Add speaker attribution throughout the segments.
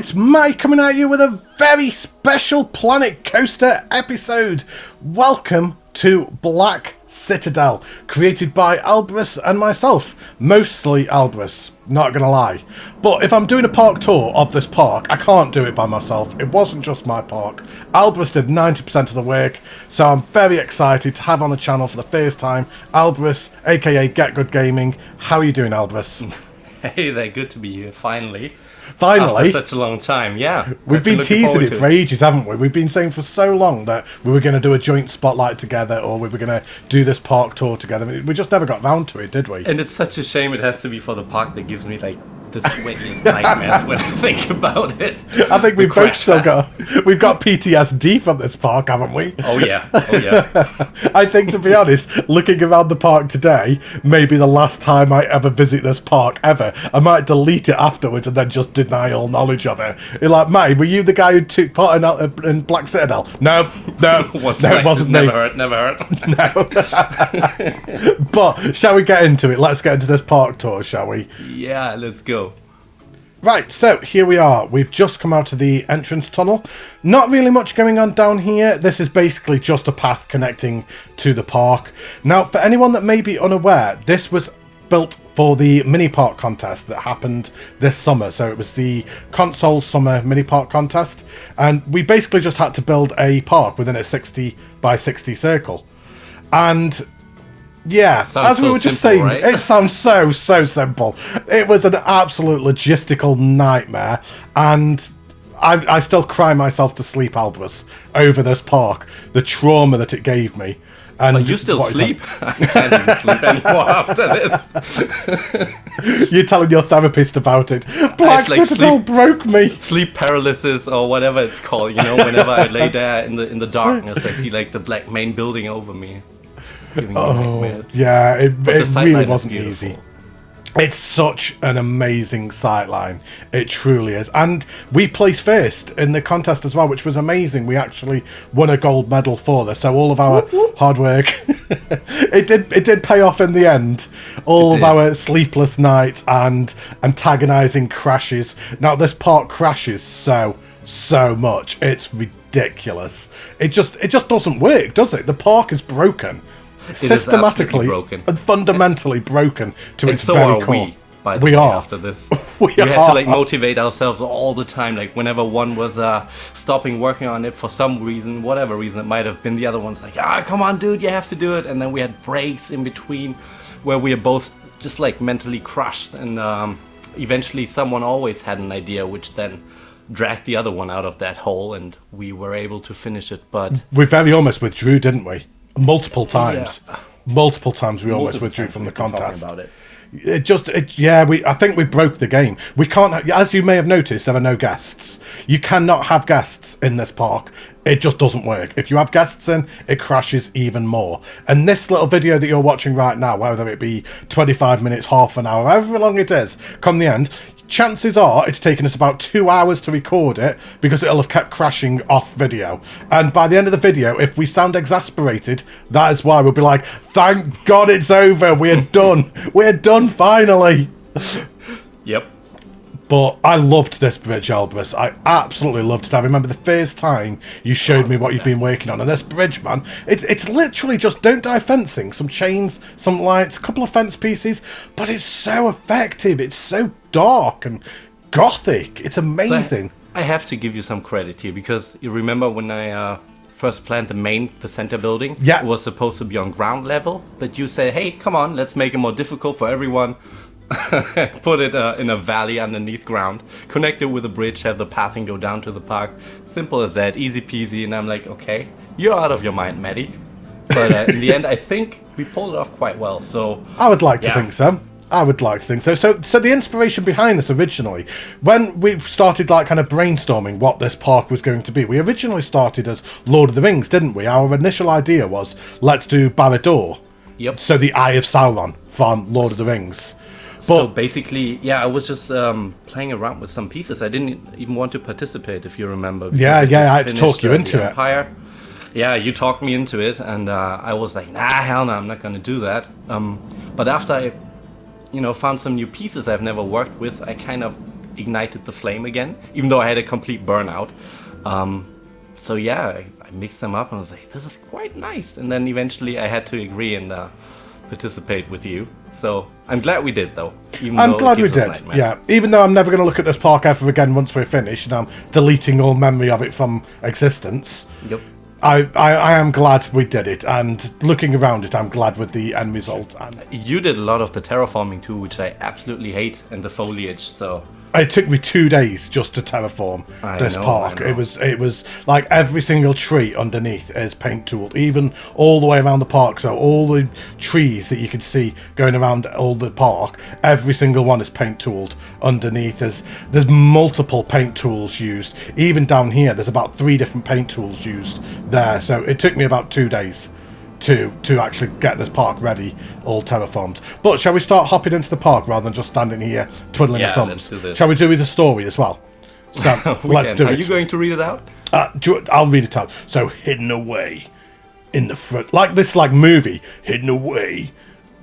Speaker 1: it's Mike coming at you with a very special Planet Coaster episode. Welcome to Black Citadel, created by Albriss and myself. Mostly Albriss, not gonna lie. But if I'm doing a park tour of this park, I can't do it by myself. It wasn't just my park. Albriss did 90% of the work, so I'm very excited to have on the channel for the first time Albriss, aka Get Good Gaming. How are you doing, Albriss?
Speaker 2: Hey there, good to be here, finally.
Speaker 1: Finally.
Speaker 2: After such a long time, yeah.
Speaker 1: We've been teasing it for ages, haven't we? We've been saying for so long that we were going to do a joint spotlight together, or we were going to do this park tour together. We just never got round to it, did we?
Speaker 2: And it's such a shame it has to be for the park that gives me, like, the sweatiest nightmares when I think about it.
Speaker 1: I think we've both still got PTSD from this park, haven't we?
Speaker 2: Oh yeah, oh yeah.
Speaker 1: I think, to be honest, looking around the park today, maybe the last time I ever visit this park ever. I might delete it afterwards and then just deny all knowledge of it. You're like, Matty, were you the guy who took part in Black Citadel? No, it wasn't me.
Speaker 2: Never heard.
Speaker 1: No. But shall we get into it? Let's get into this park tour, shall we?
Speaker 2: Yeah, let's go.
Speaker 1: Right, so here we are. We've just come out of the entrance tunnel. Not really much going on down here. This is basically just a path connecting to the park. Now, for anyone that may be unaware, this was built for the mini park contest that happened this summer. So it was the console summer mini park contest, and we basically just had to build a park within a 60 by 60 circle. And yeah, as we were just saying, right? It sounds so simple. It was an absolute logistical nightmare, and I still cry myself to sleep, Albriss, over this park. The trauma that it gave me. And
Speaker 2: but you still sleep? I can't even sleep anymore after this.
Speaker 1: You're telling your therapist about it. Black Citadel broke me.
Speaker 2: Sleep paralysis or whatever it's called. You know, whenever I lay there in the darkness, I see like the black main building over me.
Speaker 1: Yeah, it really wasn't easy. It's such an amazing sightline. It truly is. And we placed first in the contest as well, which was amazing. We actually won a gold medal for this. So all of our hard work, it did pay off in the end. All of our sleepless nights and antagonizing crashes. Now this park crashes so much. It's ridiculous. It just doesn't work, does it? The park is broken. Systematically broken and fundamentally broken to its very core.
Speaker 2: We, by the way, after this. we had to like motivate ourselves all the time. Like whenever one was stopping working on it for some reason, whatever reason it might have been, the other one's like, come on, dude, you have to do it. And then we had breaks in between where we are both just like mentally crushed. And eventually someone always had an idea, which then dragged the other one out of that hole, and we were able to finish it. But
Speaker 1: we very almost withdrew, didn't we? Multiple times we almost withdrew from the contest. About it. I think we broke the game. We can't, as you may have noticed, there are no guests. You cannot have guests in this park. It just doesn't work. If you have guests in, it crashes even more. And this little video that you're watching right now, whether it be 25 minutes, half an hour, however long it is, come the end, chances are it's taken us about 2 hours to record it because it'll have kept crashing off video. And by the end of the video, if we sound exasperated, that is why. We'll be like, thank God it's over. We're done. We're done finally.
Speaker 2: Yep.
Speaker 1: But I loved this bridge, Albriss. I absolutely loved it. I remember the first time you showed me what you've been working on. And this bridge, man, it's literally just don't die fencing. Some chains, some lights, a couple of fence pieces. But it's so effective. It's so dark and gothic. It's amazing.
Speaker 2: So I have to give you some credit here, because you remember when I first planned the center building?
Speaker 1: Yeah.
Speaker 2: It was supposed to be on ground level. But you said, hey, come on, let's make it more difficult for everyone. Put it in a valley underneath ground, connect it with a bridge, have the pathing go down to the park. Simple as that, easy peasy. And I'm like, okay, you're out of your mind, Matty. But in the end, I think we pulled it off quite well. So
Speaker 1: I would like to think so. I would like to think so. So the inspiration behind this originally, when we started like kind of brainstorming what this park was going to be, we originally started as Lord of the Rings, didn't we? Our initial idea was, let's do Barad-dûr.
Speaker 2: Yep.
Speaker 1: So the Eye of Sauron from Lord of the Rings.
Speaker 2: So basically, yeah, I was just playing around with some pieces. I didn't even want to participate, if you remember.
Speaker 1: Yeah, I had to talk you into it.
Speaker 2: Empire. Yeah, you talked me into it, and I was like, nah, hell no, I'm not going to do that. But after I, found some new pieces I've never worked with, I kind of ignited the flame again, even though I had a complete burnout. So yeah, I mixed them up and I was like, this is quite nice. And then eventually I had to agree and participate with you. So I'm glad we did, though.
Speaker 1: I'm glad we did. Yeah, even though I'm never going to look at this park ever again once we're finished, and I'm deleting all memory of it from existence.
Speaker 2: Yep.
Speaker 1: I am glad we did it, and looking around it, I'm glad with the end result. And
Speaker 2: you did a lot of the terraforming too, which I absolutely hate, and the foliage. So
Speaker 1: it took me 2 days just to terraform this park. It was like every single tree underneath is paint tooled, even all the way around the park. So all the trees that you can see going around all the park, every single one is paint tooled underneath. There's multiple paint tools used. Even down here, there's about 3 different paint tools used there. So it took me about 2 days to actually get this park ready, all terraformed. But shall we start hopping into the park rather than just standing here twiddling our thumbs?
Speaker 2: Let's do this.
Speaker 1: Shall we do the story as well? So let's do it.
Speaker 2: Are you going to read it out?
Speaker 1: I'll read it out. So, hidden away in the front, like this, like movie, hidden away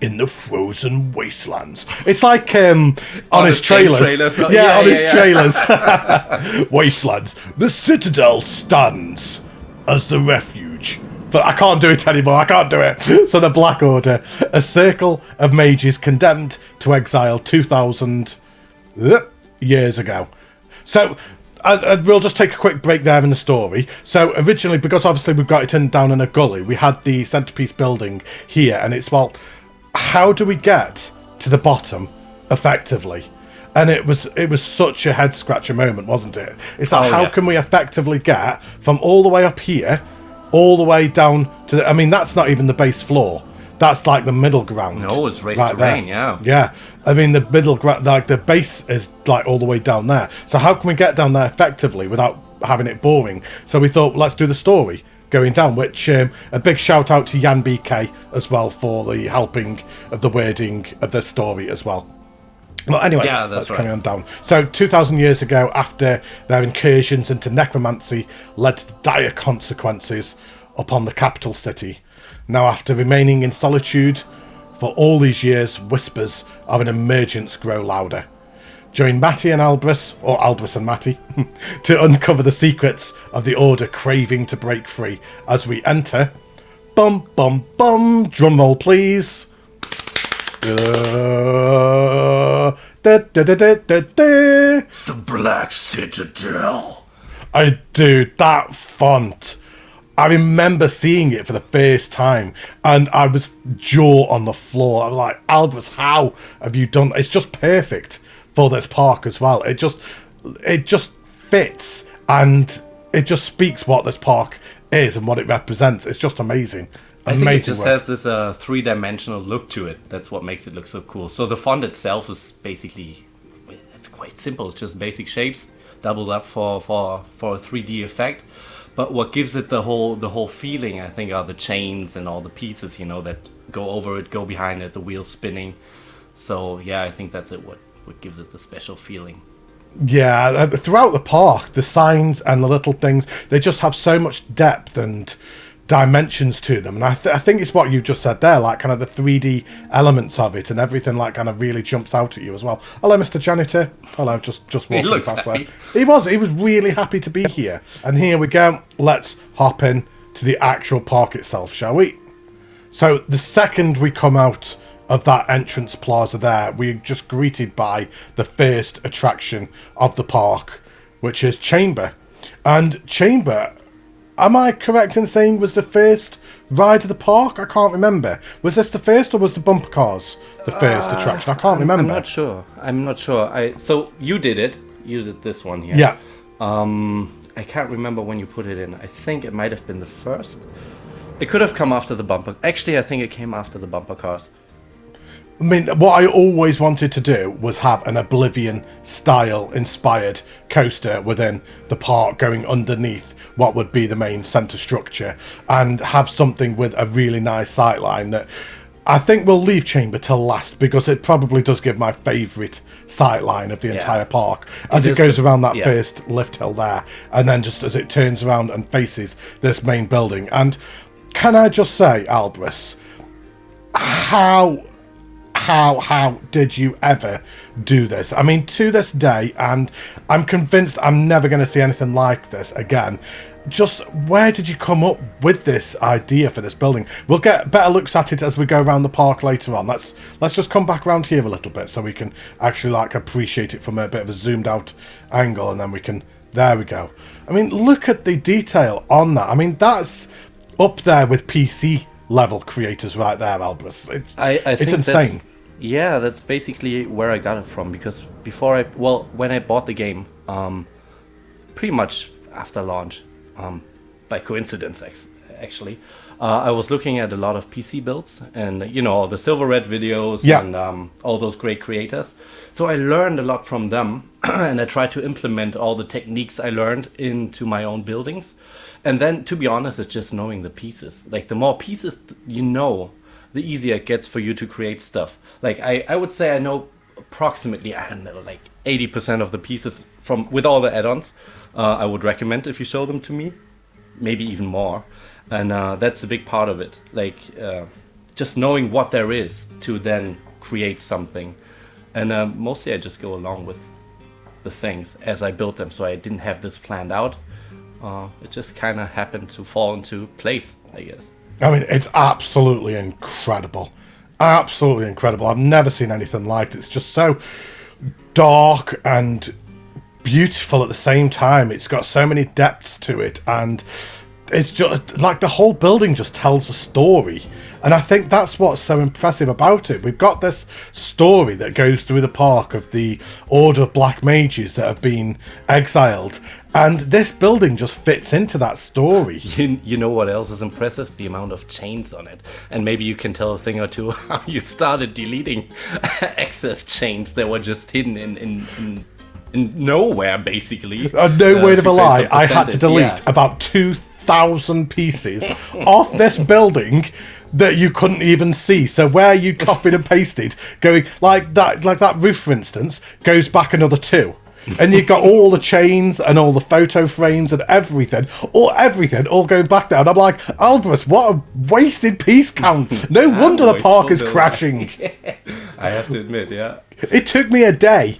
Speaker 1: in the frozen wastelands. It's like on his trailers. Yeah, on his trailers. Wastelands. The Citadel stands as the refuge. But I can't do it anymore. I can't do it. So the Black Order, a circle of mages condemned to exile 2,000 years ago. So we'll just take a quick break there in the story. So originally, because obviously we've got it down in a gully, we had the centerpiece building here, and it's, well, how do we get to the bottom effectively? And it was such a head scratcher moment, wasn't it? It's like, how can we effectively get from all the way up here all the way down to the, I mean, that's not even the base floor. That's like the middle ground.
Speaker 2: No, it's raised terrain, yeah.
Speaker 1: Yeah. I mean, the middle ground, like the base is like all the way down there. So how can we get down there effectively without having it boring? So we thought, let's do the story going down, which a big shout out to Jan BK as well for the helping of the wording of the story as well. Well, anyway, let's carry on down. So, 2,000 years ago, after their incursions into necromancy led to dire consequences upon the capital city. Now, after remaining in solitude for all these years, whispers of an emergence grow louder. Join Matty and Albriss, or Albriss and Matty, to uncover the secrets of the Order craving to break free as we enter. Bum, bum, bum. Drum roll, please.
Speaker 2: The Black Citadel.
Speaker 1: Dude, that font. I remember seeing it for the first time, and I was jaw on the floor. I was like, Albriss, how have you done? It's just perfect for this park as well. It just fits, and it just speaks what this park is and what it represents. It's just amazing.
Speaker 2: I think it just has this 3-dimensional look to it. That's what makes it look so cool. So the font itself is basically, it's quite simple. It's just basic shapes doubled up for a 3D effect. But what gives it the whole feeling, I think, are the chains and all the pieces, you know, that go over it, go behind it, the wheels spinning. So yeah, I think that's it. What gives it the special feeling.
Speaker 1: Yeah, throughout the park, the signs and the little things, they just have so much depth and dimensions to them, and I think it's what you just said there, like kind of the 3D elements of it and everything, like kind of really jumps out at you as well. Hello, Mr. Janitor. Hello, just walking past there. He was really happy to be here. And here we go. Let's hop in to the actual park itself, shall we? So the second we come out of that entrance plaza there, we're just greeted by the first attraction of the park, which is Chamber. And Chamber, am I correct in saying, was the first ride of the park? I can't remember. Was this the first, or was the bumper cars the first attraction? I can't remember.
Speaker 2: I'm not sure. So you did it. You did this one here.
Speaker 1: Yeah.
Speaker 2: I can't remember when you put it in. I think it might have been the first. It could have come after the bumper. Actually, I think it came after the bumper cars.
Speaker 1: I mean, what I always wanted to do was have an Oblivion style inspired coaster within the park going underneath what would be the main centre structure, and have something with a really nice sightline that I think we'll leave Chamber till last, because it probably does give my favourite sightline of the entire park as it goes around that first lift hill there, and then just as it turns around and faces this main building. And can I just say, Albriss, how how did you ever do this? I mean, to this day, and I'm convinced I'm never going to see anything like this again. Just where did you come up with this idea for this building? We'll get better looks at it as we go around the park later on. Let's just come back around here a little bit so we can actually like appreciate it from a bit of a zoomed out angle, and then we can, there we go. I mean, look at the detail on that. I mean, that's up there with PC level creators right there, Albriss. It's insane.
Speaker 2: That's basically where I got it from, because when I bought the game, pretty much after launch, by coincidence actually, I was looking at a lot of PC builds and the Silver Red videos and all those great creators. So I learned a lot from them and I tried to implement all the techniques I learned into my own buildings. And then, to be honest, it's just knowing the pieces. Like, the more pieces you know, the easier it gets for you to create stuff. Like, I would say I know approximately, I don't know, like 80% of the pieces with all the add-ons. I would recommend if you show them to me, maybe even more. And that's a big part of it. Like, just knowing what there is to then create something. And mostly I just go along with the things as I build them. So I didn't have this planned out. It just kind of happened to fall into place, I guess.
Speaker 1: I mean, it's absolutely incredible. Absolutely incredible. I've never seen anything like it. It's just so dark and beautiful at the same time. It's got so many depths to it, and it's just like the whole building just tells a story. And I think that's what's so impressive about it. We've got this story that goes through the park of the Order of Black Mages that have been exiled, and this building just fits into that story.
Speaker 2: You know what else is impressive? The amount of chains on it. And maybe you can tell a thing or two how you started deleting excess chains that were just hidden in nowhere, basically.
Speaker 1: No word of a lie, I had to delete about 2,000 pieces off this building that you couldn't even see. So where you copied and pasted, going like that roof, for instance, goes back another 2. And you've got all the chains and all the photo frames and everything all going back there. And I'm like, Albriss, what a wasted piece count. No wonder the park is crashing.
Speaker 2: I have to admit, yeah.
Speaker 1: It took me a day.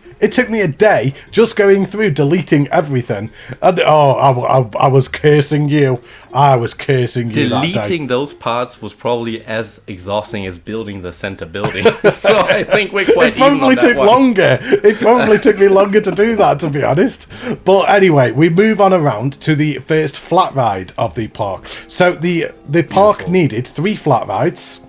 Speaker 1: Just going through deleting everything. And I was cursing you. I was cursing you that day.
Speaker 2: Deleting those parts was probably as exhausting as building the center building. So I think we're quite even on that one.
Speaker 1: It probably took me longer to do that, to be honest. But anyway, we move on around to the first flat ride of the park. So the park needed 3 flat rides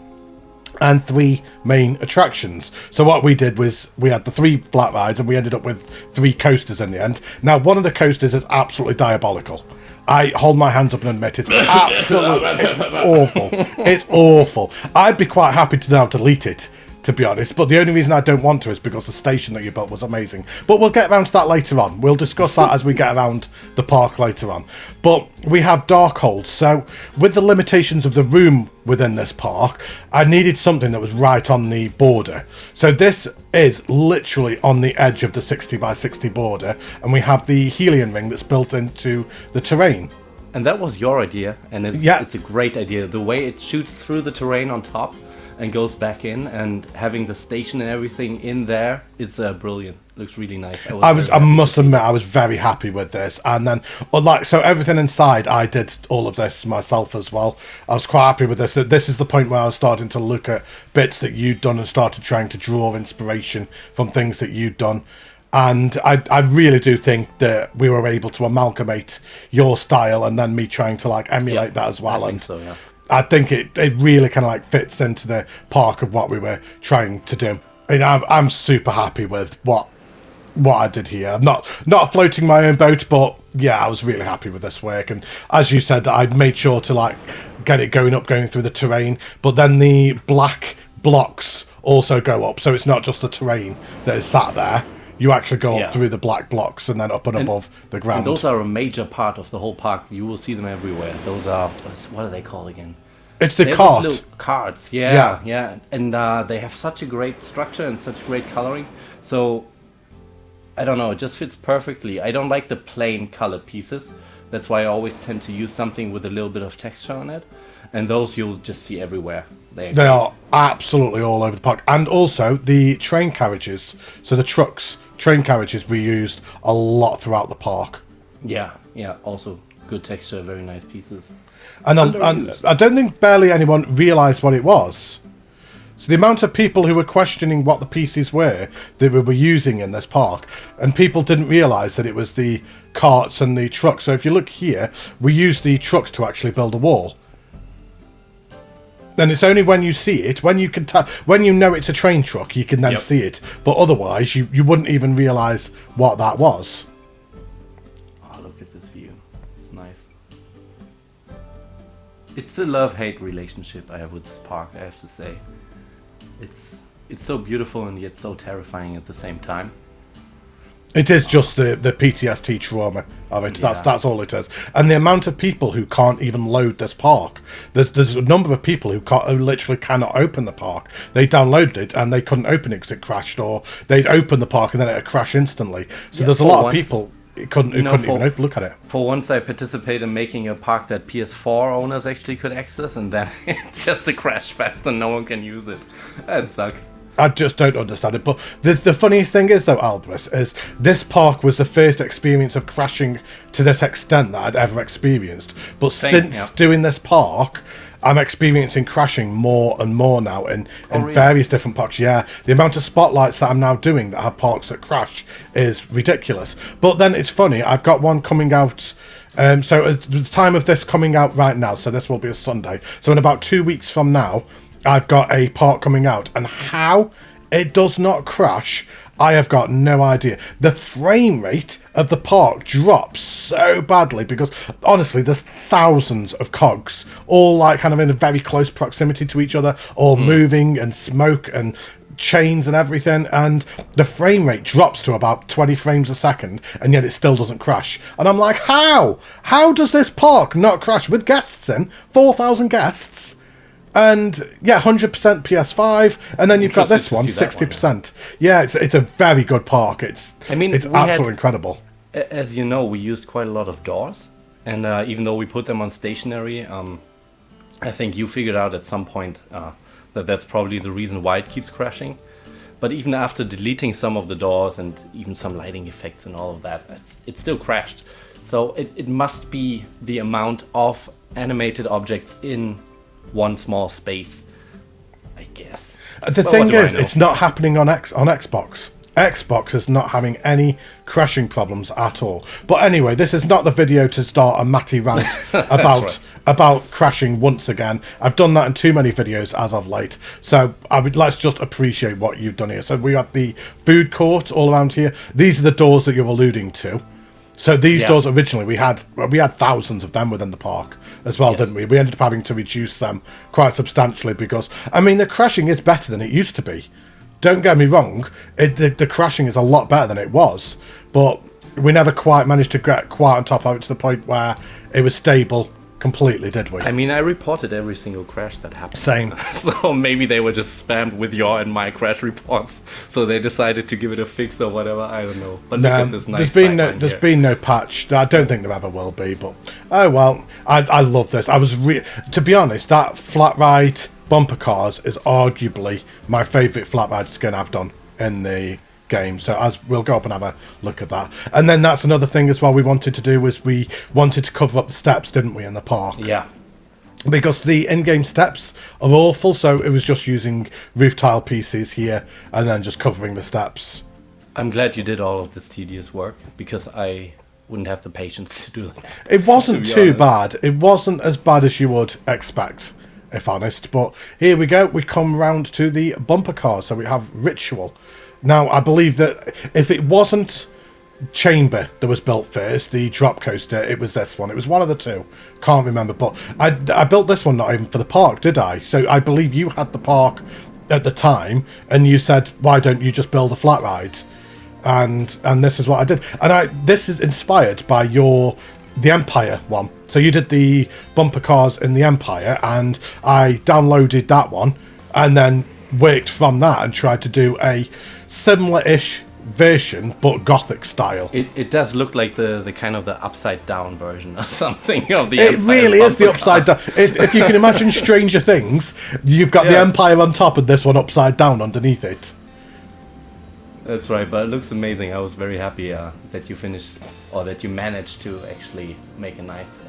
Speaker 1: and 3 main attractions. So what we did was we had the 3 flat rides and we ended up with 3 coasters in the end. Now, one of the coasters is absolutely diabolical. I hold my hands up and admit it's absolutely it's awful. It's awful. I'd be quite happy to now delete it, to be honest, but the only reason I don't want to is because the station that you built was amazing. But we'll get around to that later on. We'll discuss that as we get around the park later on. But we have dark holds, so with the limitations of the room within this park, I needed something that was right on the border. So this is literally on the edge of the 60 by 60 border, and we have the helium ring that's built into the terrain.
Speaker 2: And that was your idea, and it's a great idea. The way it shoots through the terrain on top and goes back in, and having the station and everything in there is brilliant. Looks really nice.
Speaker 1: I must admit, I was very happy with this. And then, so everything inside, I did all of this myself as well. I was quite happy with this. This is the point where I was starting to look at bits that you'd done and started trying to draw inspiration from things that you'd done. And I really do think that we were able to amalgamate your style and then me trying to like emulate that as well.
Speaker 2: I think so, yeah.
Speaker 1: I think it really kind of like fits into the park of what we were trying to do. I mean, I'm super happy with what I did here. I'm not floating my own boat, but yeah, I was really happy with this work. And as you said, I made sure to like get it going through the terrain, but then the black blocks also go up, so it's not just the terrain that is sat there. You actually go up through the black blocks and then up and above the ground.
Speaker 2: And those are a major part of the whole park. You will see them everywhere. Those are, what are they called again?
Speaker 1: It's the cart.
Speaker 2: Those little carts, yeah. And they have such a great structure and such great coloring. So, I don't know, it just fits perfectly. I don't like the plain colored pieces, That's why I always tend to use something with a little bit of texture on it. And those you'll just see everywhere.
Speaker 1: They are absolutely all over the park. And also the train carriages, so the train carriages we used a lot throughout the park.
Speaker 2: Yeah, also good texture, very nice pieces.
Speaker 1: And I don't think barely anyone realised what it was. So the amount of people who were questioning what the pieces were that we were using in this park, and people didn't realise that it was the carts and the trucks. So if you look here, we use the trucks to actually build a wall. Then it's only when you see it, when you know it's a train truck, you can then see it. But otherwise, you wouldn't even realise what that was.
Speaker 2: Oh, look at this view. It's nice. It's the love-hate relationship I have with this park, I have to say. It's so beautiful and yet so terrifying at the same time.
Speaker 1: It is just the PTSD trauma of it. That's all it is. And the amount of people who can't even load this park. There's a number of people who literally cannot open the park. They downloaded it and they couldn't open it because it crashed, or they'd open the park and then it'd crash instantly. So there's a lot of people who couldn't even look at it.
Speaker 2: For once I participated in making a park that PS4 owners actually could access, and then it's just a crash fest and no one can use it. That sucks.
Speaker 1: I just don't understand it. But the funniest thing is, though, Albriss, is this park was the first experience of crashing to this extent that I'd ever experienced. But since doing this park, I'm experiencing crashing more and more now in various different parks. Yeah, the amount of spotlights that I'm now doing that have parks that crash is ridiculous. But then it's funny, I've got one coming out. So at the time of this coming out right now, so this will be a Sunday. So in about 2 weeks from now, I've got a park coming out, and how it does not crash, I have got no idea. The frame rate of the park drops so badly because, honestly, there's thousands of cogs, all like kind of in a very close proximity to each other, all moving, and smoke and chains and everything, and the frame rate drops to about 20 frames a second, and yet it still doesn't crash. And I'm like, how does this park not crash with guests in 4,000 guests? And yeah, 100% PS5, and then you've got this one, 60%. Yeah, it's a very good park. It's absolutely incredible.
Speaker 2: As you know, we used quite a lot of doors, and even though we put them on stationary, I think you figured out at some point that that's probably the reason why it keeps crashing. But even after deleting some of the doors and even some lighting effects and all of that, it still crashed. So it must be the amount of animated objects in one small space, I guess.
Speaker 1: The thing is, it's not happening on Xbox. Xbox is not having any crashing problems at all. But anyway, this is not the video to start a Matty rant about crashing once again. I've done that in too many videos as of late. So let's just appreciate what you've done here. So we got the food court all around here. These are the doors that you're alluding to. So these doors originally we had thousands of them within the park as well, didn't we? We ended up having to reduce them quite substantially because, I mean, the crashing is better than it used to be. Don't get me wrong, the crashing is a lot better than it was, but we never quite managed to get quite on top of it to the point where it was stable completely, did we?
Speaker 2: I mean, I reported every single crash that happened.
Speaker 1: Same.
Speaker 2: So maybe they were just spammed with your and my crash reports, so they decided to give it a fix or whatever. I don't know. But look at this nice
Speaker 1: there's been no patch. I don't think there ever will be. But oh well, I love this. To be honest, that flat ride bumper cars is arguably my favourite flat ride skin I've done in the game. So as we'll go up and have a look at that. And then that's another thing as well we wanted to do, was we wanted to cover up the steps, didn't we, in the park?
Speaker 2: Yeah.
Speaker 1: Because the in-game steps are awful, so it was just using roof tile pieces here and then just covering the steps.
Speaker 2: I'm glad you did all of this tedious work, because I wouldn't have the patience to do that.
Speaker 1: It wasn't too bad. It wasn't as bad as you would expect, if honest. But here we go. We come round to the bumper cars. So we have Ritual. Now, I believe that if it wasn't Chamber that was built first, the drop coaster, it was this one. It was one of the two. Can't remember. But I built this one not even for the park, did I? So I believe you had the park at the time, and you said, why don't you just build a flat ride? And this is what I did. And this is inspired by the Empire one. So you did the bumper cars in the Empire, and I downloaded that one and then worked from that and tried to do a similar-ish version, but Gothic style.
Speaker 2: It does look like the kind of the upside down version or something of the
Speaker 1: It
Speaker 2: Empire
Speaker 1: really is the
Speaker 2: bumper
Speaker 1: upside down.
Speaker 2: cars.
Speaker 1: If you can imagine Stranger Things, you've got the Empire on top and this one upside down underneath it.
Speaker 2: That's right, but it looks amazing. I was very happy that you finished, or that you managed to actually make a nice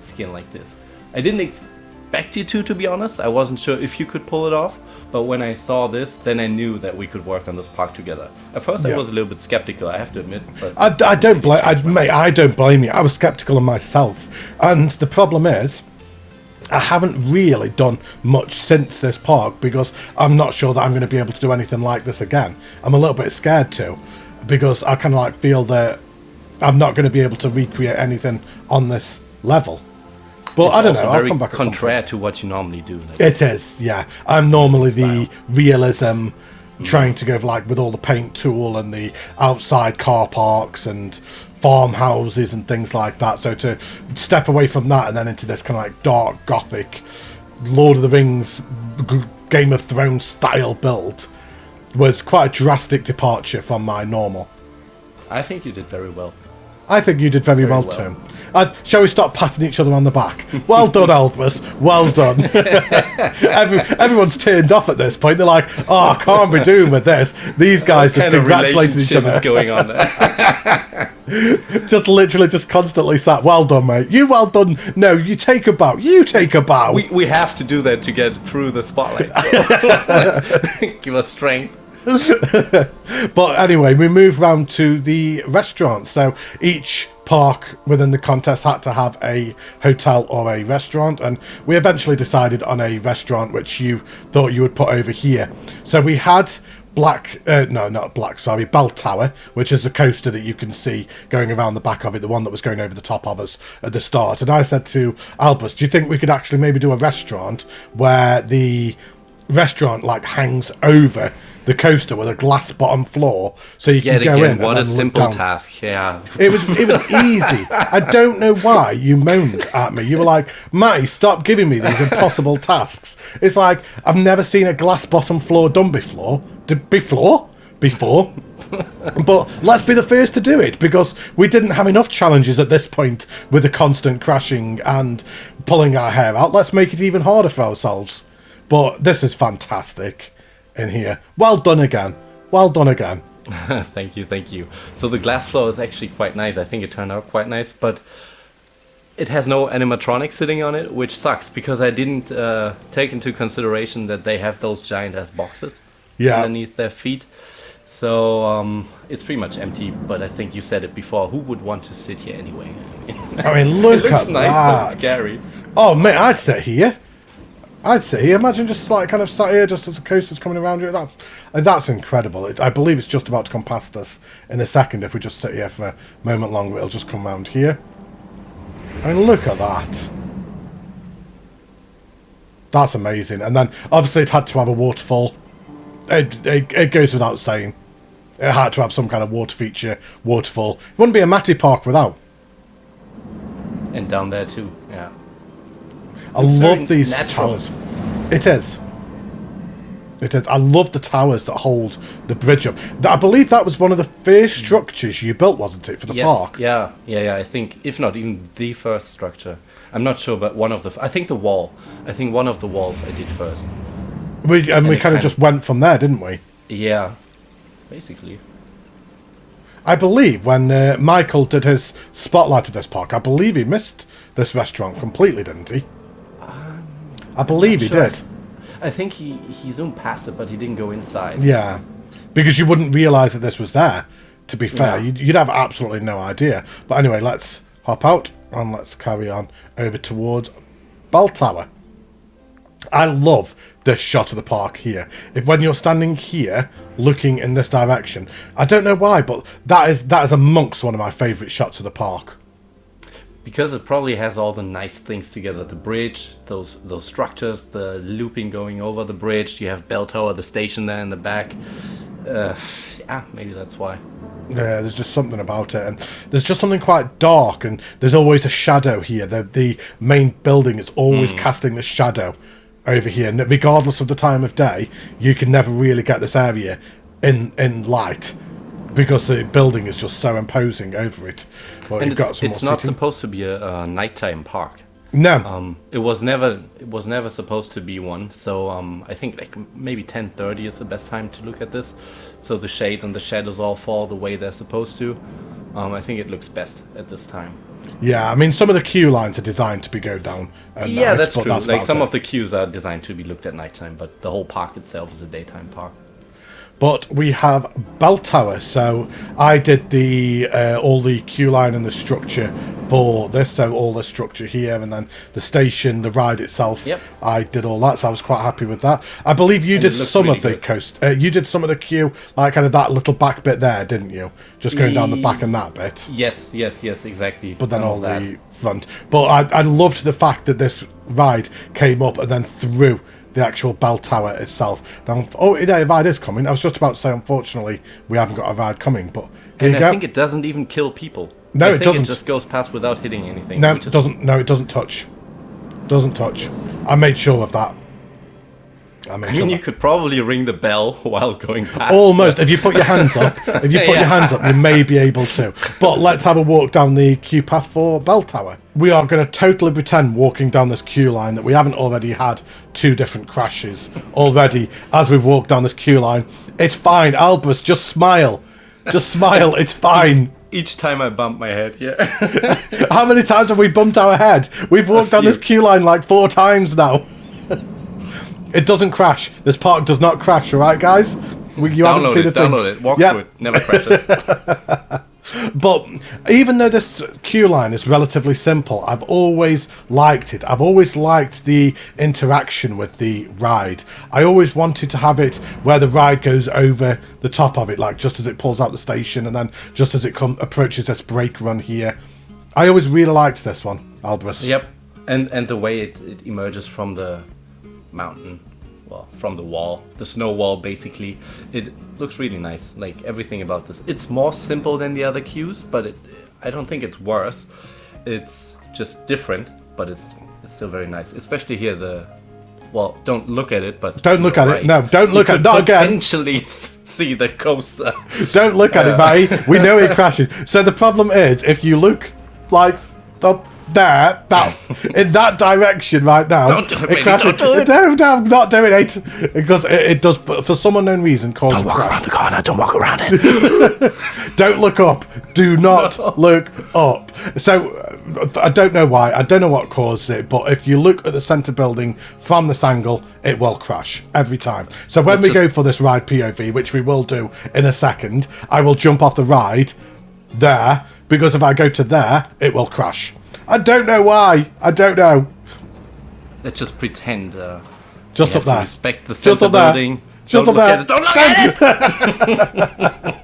Speaker 2: skin like this. I didn't expect you to be honest. I wasn't sure if you could pull it off, but when I saw this, then I knew that we could work on this park together. At first, I was a little bit skeptical, I have to admit. But
Speaker 1: I don't blame. I don't blame you. I was skeptical of myself, and the problem is, I haven't really done much since this park because I'm not sure that I'm going to be able to do anything like this again. I'm a little bit scared too, because I kind of like feel that I'm not going to be able to recreate anything on this level. But
Speaker 2: it's
Speaker 1: I don't know.
Speaker 2: Very
Speaker 1: I'll come back.
Speaker 2: Contrary to what you normally do. Like,
Speaker 1: it is, yeah. I'm normally the realism, trying to go for, like, with all the paint tool and the outside car parks and farmhouses and things like that. So to step away from that and then into this kind of like dark Gothic, Lord of the Rings, Game of Thrones style build was quite a drastic departure from my normal.
Speaker 2: I think you did very well.
Speaker 1: I think you did very well too. Shall we stop patting each other on the back? Well done, Albriss. Well done. Everyone's turned off at this point. They're like, "Oh, I can't be doing with this." These guys just congratulating each other.
Speaker 2: Going on there.
Speaker 1: Just literally, just constantly sat. Well done, mate. You well done. No, you take a bow. You take a bow.
Speaker 2: We have to do that to get through the spotlight. So give us strength.
Speaker 1: But anyway, we move round to the restaurant. So each park within the contest had to have a hotel or a restaurant, and we eventually decided on a restaurant which you thought you would put over here. So we had Bell Tower, which is the coaster that you can see going around the back of it, the one that was going over the top of us at the start. And I said to Albriss, do you think we could actually maybe do a restaurant where the restaurant like hangs over the coaster with a glass bottom floor, so you can go in?
Speaker 2: What a simple task! Yeah,
Speaker 1: it was easy. I don't know why you moaned at me. You were like, Matty, stop giving me these impossible tasks. It's like, I've never seen a glass bottom floor done before. But let's be the first to do it, because we didn't have enough challenges at this point with the constant crashing and pulling our hair out. Let's make it even harder for ourselves. But this is fantastic in here. Well done again. Well done again.
Speaker 2: Thank you. So the glass floor is actually quite nice. I think it turned out quite nice, but it has no animatronics sitting on it, which sucks, because I didn't take into consideration that they have those giant ass boxes underneath their feet. So it's pretty much empty, but I think you said it before. Who would want to sit here anyway?
Speaker 1: I mean, look,
Speaker 2: it looks
Speaker 1: at
Speaker 2: nice,
Speaker 1: that.
Speaker 2: But it's scary.
Speaker 1: Oh, mate, I'd sit here. Imagine just like kind of sat here just as the coaster's coming around you. That's incredible. I believe it's just about to come past us in a second. If we just sit here for a moment longer, it'll just come round here. I mean, look at that. That's amazing. And then obviously it had to have a waterfall. It goes without saying. It had to have some kind of water feature, waterfall. It wouldn't be a Matty park without.
Speaker 2: And down there too, yeah.
Speaker 1: I love these towers. It is. I love the towers that hold the bridge up. I believe that was one of the first structures you built, wasn't it, for the park?
Speaker 2: Yeah. I think, if not even the first structure. I'm not sure, but I think the wall. I think one of the walls I did first.
Speaker 1: We kind of just went from there, didn't we?
Speaker 2: Yeah, basically.
Speaker 1: I believe when Michael did his spotlight of this park, I believe he missed this restaurant completely, didn't he? I believe he did.
Speaker 2: I think he zoomed past it, but he didn't go inside.
Speaker 1: Yeah, because you wouldn't realise that this was there, to be fair. Yeah. You'd have absolutely no idea. But anyway, let's hop out and let's carry on over towards Bell Tower. I love this shot of the park here. When you're standing here, looking in this direction, I don't know why, but that is amongst one of my favourite shots of the park.
Speaker 2: Because it probably has all the nice things together. The bridge, those structures, the looping going over the bridge. You have Bell Tower, the station there in the back. Yeah, maybe that's why.
Speaker 1: Yeah, there's just something about it, and there's just something quite dark, and there's always a shadow here. The main building is always casting the shadow over here, and regardless of the time of day, you can never really get this area in light. because the building is just so imposing over it. But
Speaker 2: And
Speaker 1: you've got some
Speaker 2: it's
Speaker 1: more
Speaker 2: not
Speaker 1: seating.
Speaker 2: supposed to be a nighttime park.
Speaker 1: No.
Speaker 2: It was never supposed to be one. So I think like maybe 10:30 is the best time to look at this. So the shades and the shadows all fall the way they're supposed to. I think it looks best at this time.
Speaker 1: Yeah, I mean, some of the queue lines are designed to be go down at
Speaker 2: Yeah,
Speaker 1: night,
Speaker 2: that's
Speaker 1: but
Speaker 2: true.
Speaker 1: that's
Speaker 2: Like
Speaker 1: about
Speaker 2: some
Speaker 1: it.
Speaker 2: of the queues are designed to be looked at nighttime, but the whole park itself is a daytime park.
Speaker 1: But we have bell tower, so I did the all the queue line and the structure for this, so all the structure here, and then the station, the ride itself.
Speaker 2: Yep.
Speaker 1: I did all that, so I was quite happy with that. I believe you
Speaker 2: And
Speaker 1: did
Speaker 2: it looks
Speaker 1: some
Speaker 2: really
Speaker 1: of the
Speaker 2: good.
Speaker 1: coast. You did some of the queue, like kind of that little back bit there, didn't you? Just going down the back and that bit.
Speaker 2: Yes, exactly.
Speaker 1: But then
Speaker 2: Some
Speaker 1: all
Speaker 2: of that.
Speaker 1: the front. But I loved the fact that this ride came up and then through the actual bell tower itself. Now, oh, yeah, a ride is coming. I was just about to say, unfortunately, we haven't got a ride coming, but here
Speaker 2: And
Speaker 1: you
Speaker 2: I
Speaker 1: go.
Speaker 2: think it doesn't even kill people.
Speaker 1: No,
Speaker 2: I
Speaker 1: it
Speaker 2: think
Speaker 1: doesn't.
Speaker 2: It just goes past without hitting anything.
Speaker 1: No,
Speaker 2: which
Speaker 1: it
Speaker 2: is-
Speaker 1: doesn't. No, it doesn't touch. Doesn't touch. I made sure of that.
Speaker 2: I mean, you could probably ring the bell while going past.
Speaker 1: Almost. If you put your hands up, your hands up, you may be able to. But let's have a walk down the queue path for Bell Tower. We are going to totally pretend walking down this queue line that we haven't already had 2 different crashes already as we've walked down this queue line. It's fine, Albriss. Just smile. Just smile. It's fine.
Speaker 2: Each time I bump my head, yeah.
Speaker 1: How many times have we bumped our head? We've walked down this queue line like 4 times now. It doesn't crash. This park does not crash, alright, guys? You haven't seen the thing.
Speaker 2: Download it, walk through it, never crashes.
Speaker 1: But even though this queue line is relatively simple, I've always liked it. I've always liked the interaction with the ride. I always wanted to have it where the ride goes over the top of it, like just as it pulls out the station and then just as it approaches this brake run here. I always really liked this one, Albriss.
Speaker 2: Yep, and the way it emerges from the mountain, well, from the wall, the snow wall, basically, it looks really nice. Like everything about this, it's more simple than the other queues, but I don't think it's worse. It's just different, but it's still very nice. Especially here, well, don't look at it, but
Speaker 1: Don't look at it. No, don't look at it. Not again.
Speaker 2: Potentially see the coaster.
Speaker 1: Don't look at it, Matty. We know it crashes. So the problem is, if you look like up there, in that direction right now,
Speaker 2: Don't do it, baby,
Speaker 1: crashes.
Speaker 2: don't do it.
Speaker 1: No, I'm not doing it because it does, but for some unknown reason, cause
Speaker 2: Don't
Speaker 1: a
Speaker 2: walk
Speaker 1: crash.
Speaker 2: around the corner. Don't walk around it.
Speaker 1: Don't look up. Do not look up. So I don't know why. I don't know what caused it, but if you look at the center building from this angle, it will crash every time. So when we go for this ride POV, which we will do in a second, I will jump off the ride there, because if I go to there, it will crash. I don't know why. I don't know.
Speaker 2: Let's just pretend.
Speaker 1: Just
Speaker 2: we
Speaker 1: up
Speaker 2: have to
Speaker 1: there.
Speaker 2: Respect the
Speaker 1: Just
Speaker 2: center
Speaker 1: up there.
Speaker 2: building.
Speaker 1: Just
Speaker 2: Don't
Speaker 1: up
Speaker 2: look
Speaker 1: there.
Speaker 2: at it. Don't look at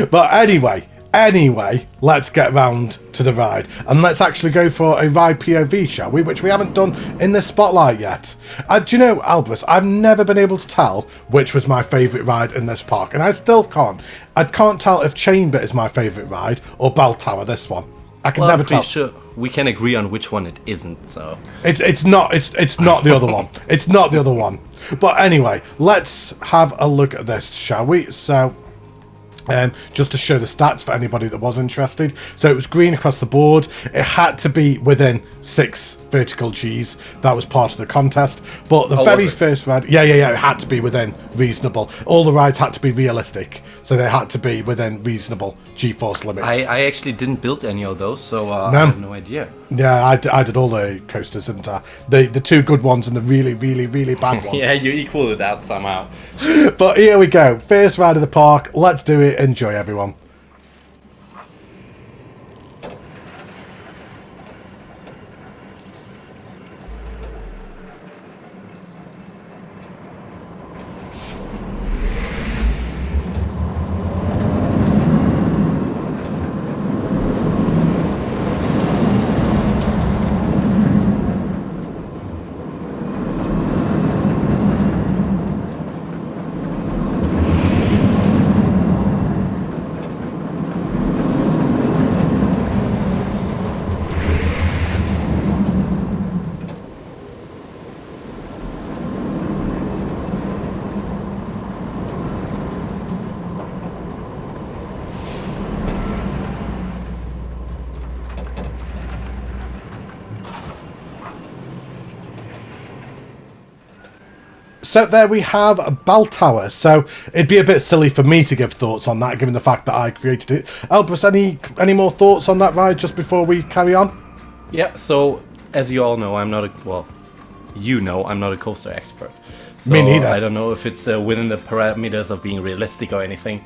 Speaker 2: it.
Speaker 1: But anyway, let's get round to the ride and let's actually go for a ride POV, shall we? Which we haven't done in this spotlight yet. Do you know, Albriss, I've never been able to tell which was my favourite ride in this park, and I still can't. I can't tell if Chamber is my favourite ride or Bell Tower, this one. I can never
Speaker 2: I'm
Speaker 1: tell.
Speaker 2: pretty sure we can agree on which one it isn't. So
Speaker 1: It's not the other one. It's not the other one. But anyway, let's have a look at this, shall we? So just to show the stats for anybody that was interested. So it was green across the board. It had to be within 6 vertical Gs. That was part of the contest. But the very first ride, yeah, it had to be within reasonable. All the rides had to be realistic, so they had to be within reasonable G-force limits.
Speaker 2: I actually didn't build any of those, so I have no idea.
Speaker 1: Yeah, I did all the coasters, and the 2 good ones and the really, really, really bad one.
Speaker 2: Yeah, you equaled it out somehow.
Speaker 1: But here we go. First ride of the park. Let's do it. Enjoy, everyone. So there we have a bell tower. So it'd be a bit silly for me to give thoughts on that, given the fact that I created it. Albriss, any more thoughts on that ride just before we carry on?
Speaker 2: Yeah, so as you all know, I'm not a coaster expert. So
Speaker 1: Me neither.
Speaker 2: I don't know if it's within the parameters of being realistic or anything.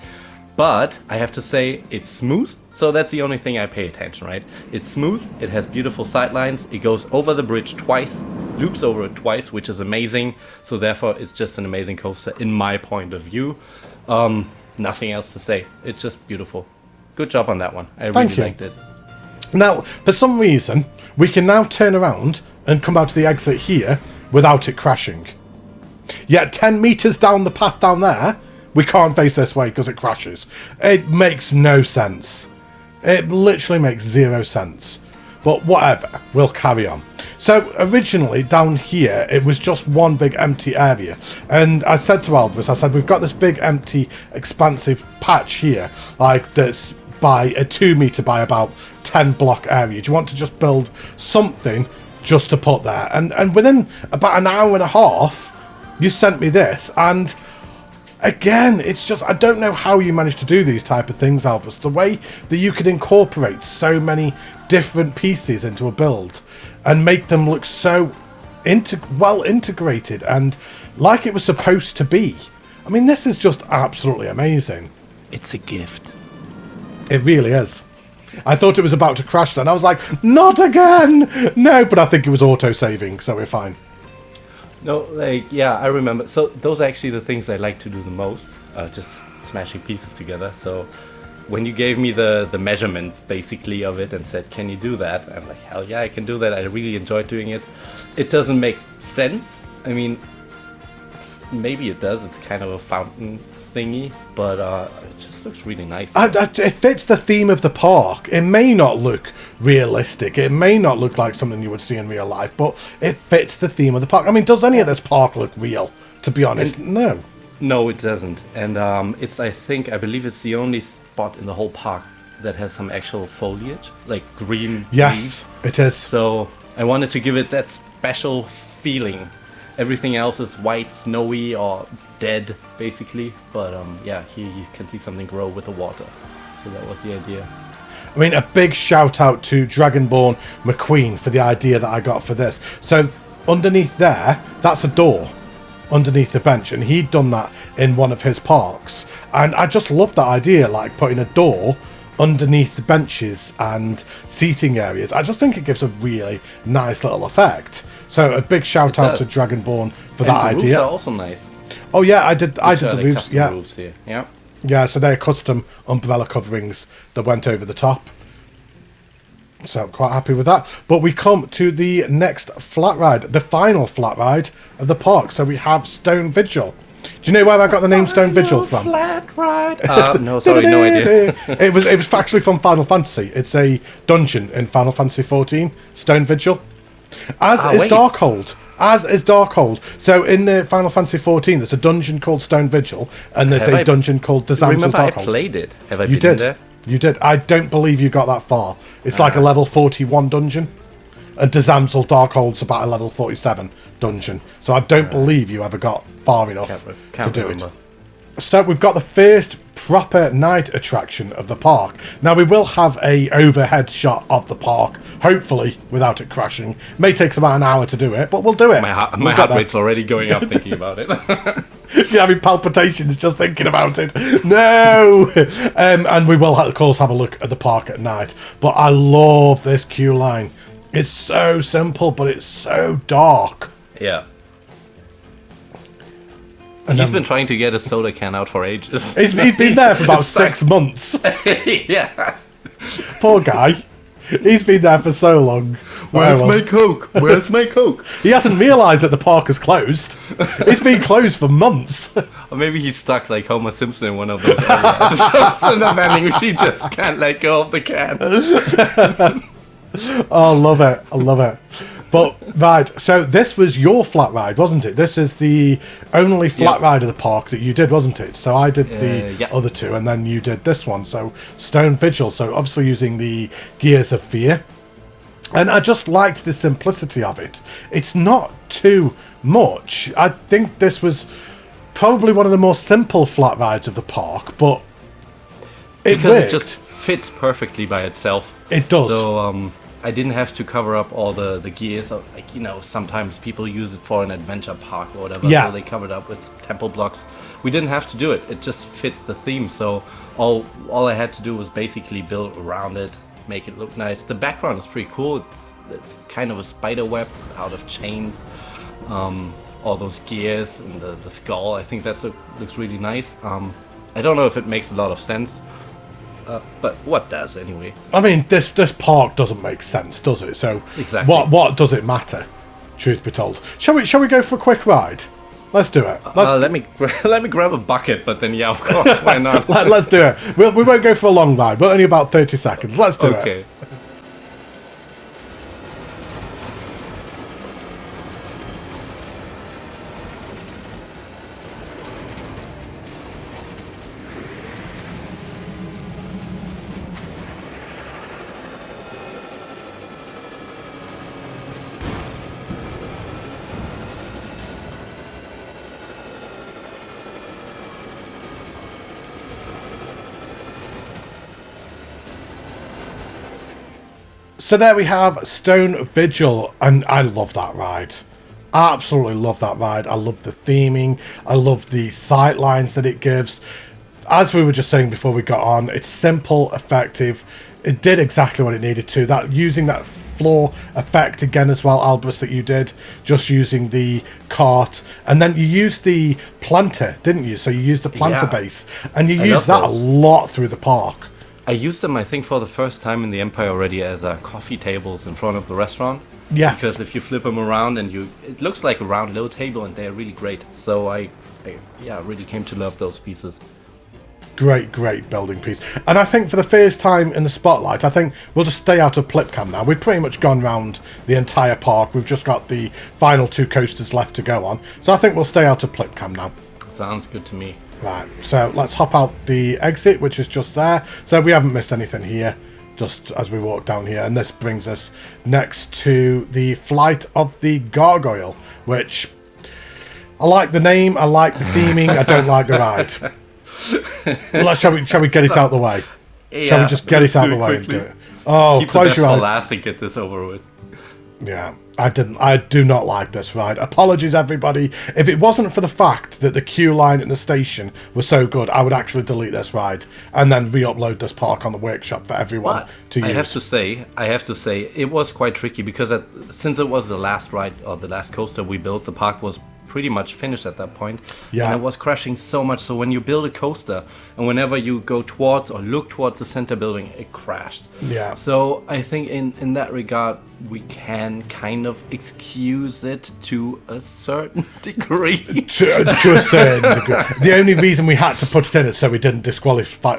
Speaker 2: But I have to say it's smooth, so that's the only thing I pay attention, right? It's smooth, it has beautiful sightlines, it goes over the bridge twice, loops over it twice, which is amazing. So therefore it's just an amazing coaster in my point of view. Nothing else to say. It's just beautiful. Good job on that one. I really liked it.
Speaker 1: Now, for some reason, we can now turn around and come out to the exit here without it crashing. Yet 10 meters down the path down there, we can't face this way because it crashes. It makes no sense. It literally makes 0 sense. But whatever, we'll carry on. So originally down here, it was just one big empty area. And I said to Albriss, I said, we've got this big empty expansive patch here, like that's by a 2 meter by about 10 block area. Do you want to just build something just to put there? And within about an hour and a half, you sent me this, and again, it's just, I don't know how you manage to do these type of things, Albriss. The way that you could incorporate so many different pieces into a build and make them look so well integrated and like it was supposed to be. I mean, this is just absolutely amazing.
Speaker 2: It's a gift.
Speaker 1: It really is. I thought it was about to crash then. I was like, not again! No, but I think it was auto-saving, so we're fine.
Speaker 2: No, yeah, I remember. So those are actually the things I like to do the most, just smashing pieces together. So when you gave me the measurements basically of it and said, can you do that? I'm like, hell yeah, I can do that. I really enjoyed doing it. It doesn't make sense. I mean, maybe it does. It's kind of a fountain thingy, but it just looks really nice.
Speaker 1: It fits the theme of the park. It may not look realistic, it may not look like something you would see in real life, but it fits the theme of the park. I mean, does any of this park look real, to be honest? No.
Speaker 2: No, it doesn't. And I believe it's the only spot in the whole park that has some actual foliage, like green leaves.
Speaker 1: It is.
Speaker 2: So I wanted to give it that special feeling. Everything else is white, snowy, or dead, basically. But yeah, here you can see something grow with the water. So that was the idea.
Speaker 1: I mean, a big shout out to Dragonborn McQueen for the idea that I got for this. So underneath there, that's a door underneath the bench, and he'd done that in one of his parks. And I just love that idea, like putting a door underneath the benches and seating areas. I just think it gives a really nice little effect. So a big shout out to Dragonborn for that idea.
Speaker 2: The roofs are also nice.
Speaker 1: Oh yeah, I did the roofs. Yeah.
Speaker 2: Roofs here. Yeah.
Speaker 1: Yeah, so they're custom umbrella coverings that went over the top. So I'm quite happy with that. But we come to the next flat ride, the final flat ride of the park. So we have Stone Vigil. Do you know where I got the name Stone Vigil from?
Speaker 2: Flat ride. No, sorry, no idea.
Speaker 1: It was actually from Final Fantasy. It's a dungeon in Final Fantasy 14, Stone Vigil. As is Darkhold. So in the Final Fantasy 14, there's a dungeon called Stone Vigil, and there's a dungeon called the Damsel Darkhold.
Speaker 2: I played it. Have I been in there?
Speaker 1: You did. I don't believe you got that far. It's like a level 41 dungeon, and the Damsel Darkhold's about a level 47 dungeon. So I don't believe you ever got far enough to do it. So we've got the first proper night attraction of the park. Now we will have a overhead shot of the park, hopefully without it crashing. May take about an hour to do it, but we'll do it.
Speaker 2: My heart rate's already going up thinking about it.
Speaker 1: You're having palpitations just thinking about it. No! And we will, of course, have a look at the park at night. But I love this queue line. It's so simple, but it's so dark.
Speaker 2: Yeah. He's been trying to get a soda can out for ages.
Speaker 1: He's been there for about 6 months.
Speaker 2: Yeah.
Speaker 1: Poor guy. He's been there for so long.
Speaker 2: Where's my Coke? Where's my Coke?
Speaker 1: He hasn't realised that the park is closed. It's been closed for months.
Speaker 2: Or maybe he's stuck like Homer Simpson in one of those episodes in the vending machine, just can't let go of the can.
Speaker 1: Oh, I love it. I love it. But, right, so this was your flat ride, wasn't it? This is the only flat ride of the park that you did, wasn't it? So I did the other two, and then you did this one. So Stone Vigil, so obviously using the Gears of Fear. And I just liked the simplicity of it. It's not too much. I think this was probably one of the more simple flat rides of the park, but
Speaker 2: it just fits perfectly by itself.
Speaker 1: It does.
Speaker 2: So I didn't have to cover up all the gears. Like, you know, sometimes people use it for an adventure park or whatever, so they covered up with temple blocks. We didn't have to do it. It just fits the theme. So all I had to do was basically build around it, make it look nice. The background is pretty cool. It's kind of a spider web out of chains. All those gears and the skull. I think that looks really nice. I don't know if it makes a lot of sense. But what does anyway?
Speaker 1: I mean, this park doesn't make sense, does it? So
Speaker 2: exactly.
Speaker 1: What does it matter? Truth be told, shall we go for a quick ride? Let's do it.
Speaker 2: Let me grab a bucket, but then yeah, of course, why not?
Speaker 1: Let's do it. We won't go for a long ride, but only about 30 seconds. Let's do it.
Speaker 2: Okay.
Speaker 1: So there we have Stone Vigil, and I love that ride. Absolutely love that ride. I love the theming. I love the sight lines that it gives. As we were just saying before we got on, it's simple, effective. It did exactly what it needed to. That using that floor effect again as well, Albriss, that you did, just using the cart, and then you used the planter, didn't you? So you used the planter base, and you used that a lot through the park.
Speaker 2: I used them, I think, for the first time in the Empire already as coffee tables in front of the restaurant.
Speaker 1: Yes.
Speaker 2: Because if you flip them around and it looks like a round little table, and they're really great. So I really came to love those pieces.
Speaker 1: Great building piece. And I think for the first time in the spotlight, I think we'll just stay out of Plipcam now. We've pretty much gone round the entire park. We've just got the final 2 coasters left to go on. So I think we'll stay out of Plipcam now.
Speaker 2: Sounds good to me.
Speaker 1: Right, so let's hop out the exit, which is just there. So we haven't missed anything here, just as we walk down here. And this brings us next to the Flight of the Gargoyle, which I like the name, I like the theming, I don't like the ride. Shall we get it out of the way?
Speaker 2: Yeah,
Speaker 1: shall we just get it out of the way and do it? Oh,
Speaker 2: keep
Speaker 1: close your eyes.
Speaker 2: Last and get this over with.
Speaker 1: Yeah, I do not like this ride. Apologies, everybody. If it wasn't for the fact that the queue line at the station was so good, I would actually delete this ride and then re-upload this park on the workshop for everyone to use.
Speaker 2: I have to say, it was quite tricky because since it was the last ride or the last coaster we built, the park was pretty much finished at that point.
Speaker 1: Yeah.
Speaker 2: And it was crashing so much. So when you build a coaster and whenever you go towards or look towards the center building, it crashed.
Speaker 1: Yeah.
Speaker 2: So I think in that regard, we can kind of excuse it to a certain degree.
Speaker 1: to a certain degree. The only reason we had to put it in is so we didn't disqualify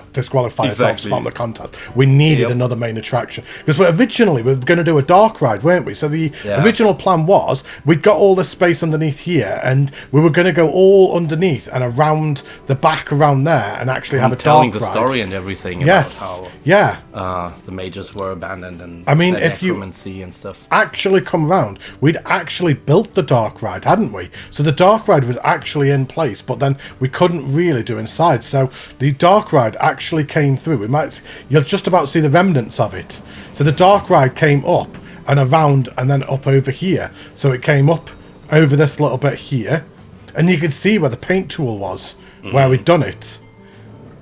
Speaker 1: ourselves from the contest. We needed another main attraction. Because originally we were going to do a dark ride, weren't we? So the original plan was we'd got all this space underneath here and we were going to go all underneath and around the back around there and actually have a dark ride.
Speaker 2: Telling the story and everything about how the mages were abandoned and
Speaker 1: if you
Speaker 2: and stuff.
Speaker 1: Actually come around, we'd actually built the dark ride, hadn't we? So the dark ride was actually in place, but then we couldn't really do inside. So the dark ride actually came through. You'll just about see the remnants of it. So the dark ride came up and around and then up over here. So it came up over this little bit here, and you could see where the paint tool was, where we'd done it.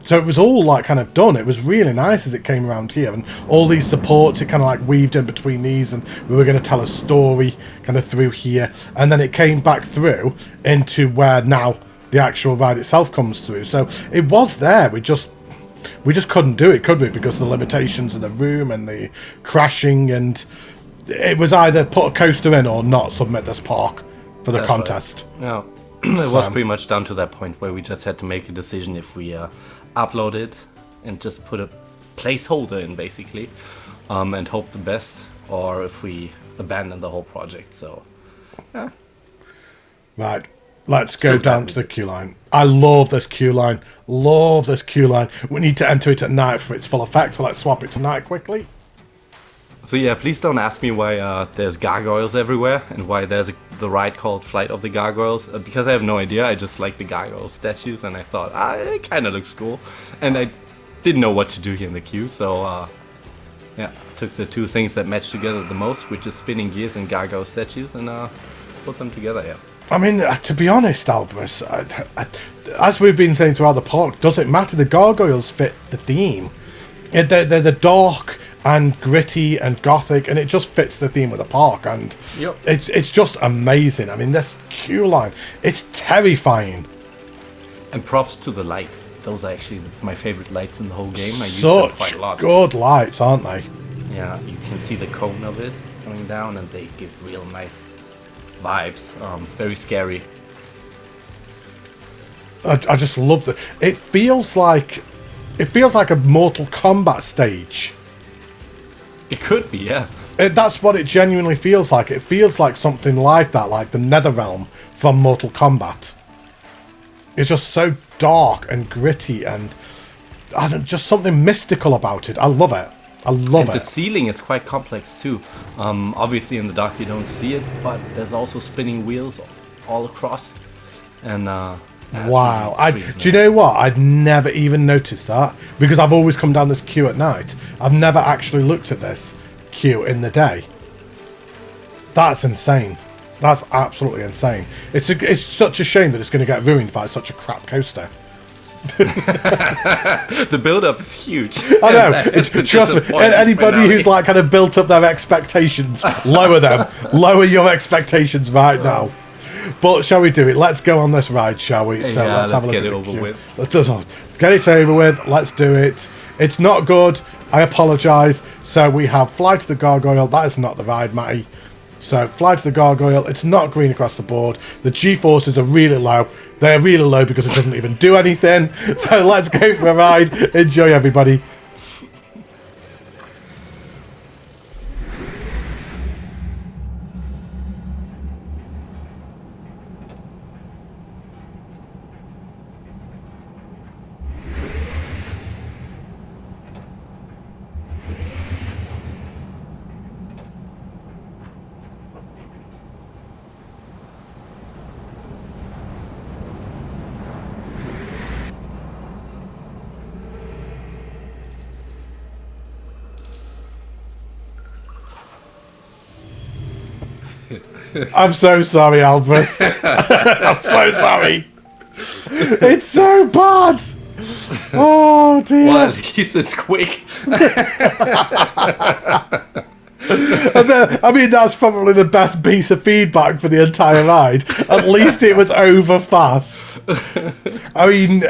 Speaker 1: So it was all like kind of done. It was really nice as it came around here, and all these supports, it kind of like weaved in between these, and we were going to tell a story kind of through here, and then it came back through into where now the actual ride itself comes through. So it was there. We just couldn't do it, could we? Because of the limitations of the room and the crashing, and it was either put a coaster in or not submit this park for the contest.
Speaker 2: Right. No, it was pretty much down to that point where we just had to make a decision if we upload it and just put a placeholder in basically, and hope the best, or if we abandon the whole project. So, yeah.
Speaker 1: Right. Let's go down to the queue line. I love this queue line. Love this queue line. We need to enter it at night for its full effect, so let's swap it to night quickly.
Speaker 2: So yeah, please don't ask me why there's gargoyles everywhere and why there's a the ride called Flight of the Gargoyles. Because I have no idea, I just like the gargoyle statues, and I thought, it kind of looks cool. And I didn't know what to do here in the queue, so yeah, took the two things that match together the most, which is spinning gears and gargoyle statues, and put them together, yeah.
Speaker 1: I mean, to be honest, Albriss, as we've been saying throughout the park, does it matter? The gargoyles fit the theme. They're dark and gritty and gothic, and it just fits the theme of the park, and it's just amazing. I mean, this queue line, it's terrifying.
Speaker 2: And props to the lights. Those are actually my favorite lights in the whole game. I use them quite a lot.
Speaker 1: Such good lights, aren't they?
Speaker 2: Yeah, you can see the cone of it coming down, and they give real nice vibes. Very scary.
Speaker 1: I just love that. It feels like a Mortal Kombat stage.
Speaker 2: It could be, yeah.
Speaker 1: That's what it genuinely feels like. It feels like something like that, like the Netherrealm from Mortal Kombat. It's just so dark and gritty, and just something mystical about it. I love it. I love it.
Speaker 2: The ceiling is quite complex too. Obviously in the dark you don't see it, but there's also spinning wheels all across. And
Speaker 1: wow. Do you know what? I'd never even noticed that, because I've always come down this queue at night. I've never actually looked at this queue in the day. That's insane. That's absolutely insane. It's such a shame that it's going to get ruined by such a crap coaster.
Speaker 2: The build-up is huge.
Speaker 1: I know. Trust me. Anybody who's like kind of built up their expectations, lower them. Lower your expectations right now. But shall we do it? Let's go on this ride, shall we? So
Speaker 2: yeah,
Speaker 1: let's have a look
Speaker 2: get it
Speaker 1: at
Speaker 2: over with.
Speaker 1: Let's get it over with. Let's do it. It's not good. I apologise. So we have Fly to the Gargoyle. That is not the ride, Matty. So Fly to the Gargoyle. It's not green across the board. The G-forces are really low. They're really low because it doesn't even do anything. So let's go for a ride. Enjoy, everybody. I'm so sorry, Albriss. I'm so sorry. It's so bad. Oh dear.
Speaker 2: Well, at least it's quick.
Speaker 1: And then, I mean, that's probably the best piece of feedback for the entire ride. At least it was over fast. I mean,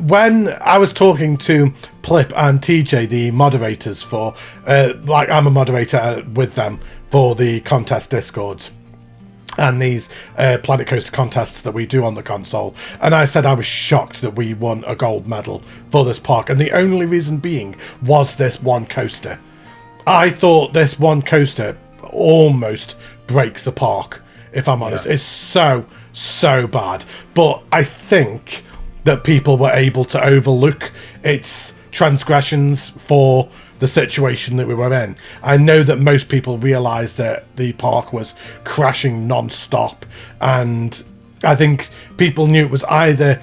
Speaker 1: when I was talking to Plip and TJ, the moderators for, like I'm a moderator with them for the contest discords and these Planet Coaster contests that we do on the console, and I said I was shocked that we won a gold medal for this park, and the only reason being was this one coaster. I thought this one coaster almost breaks the park, if I'm honest. It's so bad, but I think that people were able to overlook its transgressions for the situation that we were in. I know that most people realised that the park was crashing non-stop, and I think people knew it was either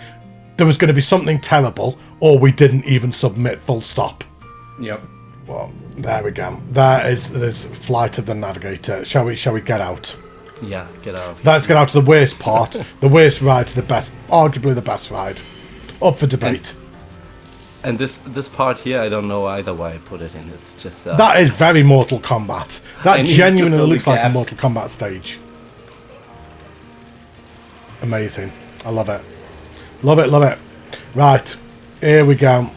Speaker 1: there was going to be something terrible or we didn't even submit full stop.
Speaker 2: Yep.
Speaker 1: Well, there we go. There's Flight of the Navigator. Shall we get out?
Speaker 2: Yeah, get out.
Speaker 1: Let's get out to the worst part. The worst ride to the best, arguably the best ride. Up for debate.
Speaker 2: And this part here, I don't know either why I put it in. It's just
Speaker 1: that is very Mortal Kombat. That genuinely looks like a Mortal Kombat stage. Amazing. I love it. Love it, love it. Right, here we go.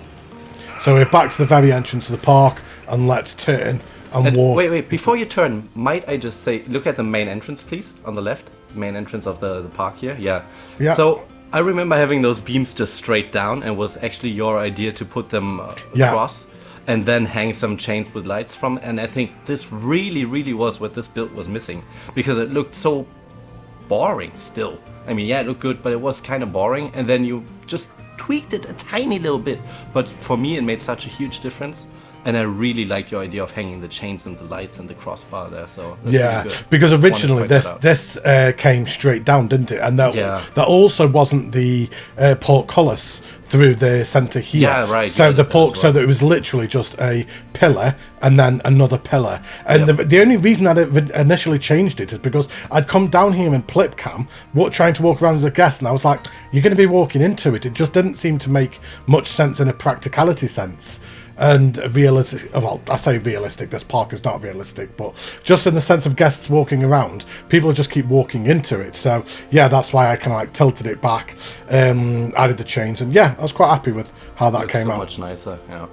Speaker 1: So we're back to the very entrance of the park, and let's turn and walk.
Speaker 2: Wait, before you turn, might I just say, look at the main entrance, please, on the left. Main entrance of the park here. Yeah. So I remember having those beams just straight down, and was actually your idea to put them across and then hang some chains with lights from. And I think this really was what this build was missing, because it looked so boring still. I mean, yeah, it looked good, but it was kind of boring. And then you just tweaked it a tiny little bit, but for me it made such a huge difference. And I really like your idea of hanging the chains and the lights and the crossbar there. So that's
Speaker 1: yeah,
Speaker 2: really good.
Speaker 1: because originally
Speaker 2: Wanted to point
Speaker 1: this came straight down, didn't it? And that
Speaker 2: Yeah.
Speaker 1: that also wasn't the portcullis through the center here.
Speaker 2: Yeah, right,
Speaker 1: So
Speaker 2: you
Speaker 1: the
Speaker 2: added that as
Speaker 1: so
Speaker 2: well.
Speaker 1: that it was literally just a pillar and then another pillar. And
Speaker 2: Yep.
Speaker 1: the only reason I initially changed it is because I'd come down here in Plipcam, trying to walk around as a guest, and I was like, "You're going to be walking into it." It just didn't seem to make much sense in a practicality sense. And realistic, well, I say realistic, this park is not realistic, but just in the sense of guests walking around, people just keep walking into it. So yeah, that's why I kind of like tilted it back, added the chains, and yeah, I was quite happy with how that came
Speaker 2: so
Speaker 1: out.
Speaker 2: much nicer, yeah.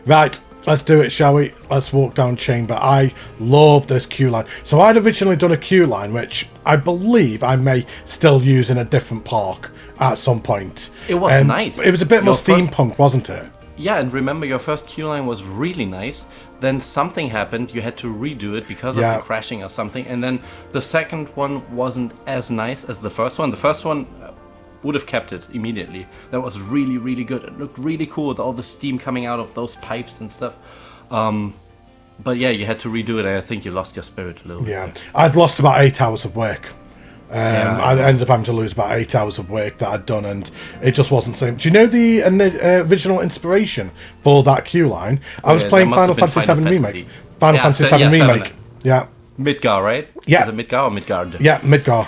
Speaker 1: Right, let's do it, shall we? Let's walk down chamber. I love this queue line. So I'd originally done a queue line, which I believe I may still use in a different park at some point.
Speaker 2: It was nice.
Speaker 1: It was a bit more
Speaker 2: Your first-
Speaker 1: steampunk, wasn't it?
Speaker 2: Yeah, and remember your first queue line was really nice. Then something happened, you had to redo it because of
Speaker 1: Yeah.
Speaker 2: the crashing or something. And then the second one wasn't as nice as the first one. The first one would have kept it immediately. That was really, really good. It looked really cool with all the steam coming out of those pipes and stuff. But yeah, you had to redo it, and I think you lost your spirit a little bit.
Speaker 1: Yeah, I'd lost about 8 hours of work.
Speaker 2: Yeah.
Speaker 1: I ended up having to lose about 8 hours of work that I'd done, and it just wasn't the same. Do you know the original inspiration for that queue line? I was
Speaker 2: Yeah,
Speaker 1: playing
Speaker 2: that must
Speaker 1: Final
Speaker 2: have been
Speaker 1: Fantasy
Speaker 2: Final
Speaker 1: VII
Speaker 2: Fantasy.
Speaker 1: Remake. Final
Speaker 2: Yeah,
Speaker 1: Fantasy
Speaker 2: yeah,
Speaker 1: VII
Speaker 2: 7.
Speaker 1: Remake. Yeah.
Speaker 2: Midgar, right?
Speaker 1: Yeah.
Speaker 2: Is it Midgar or Midgard?
Speaker 1: Yeah, Midgar.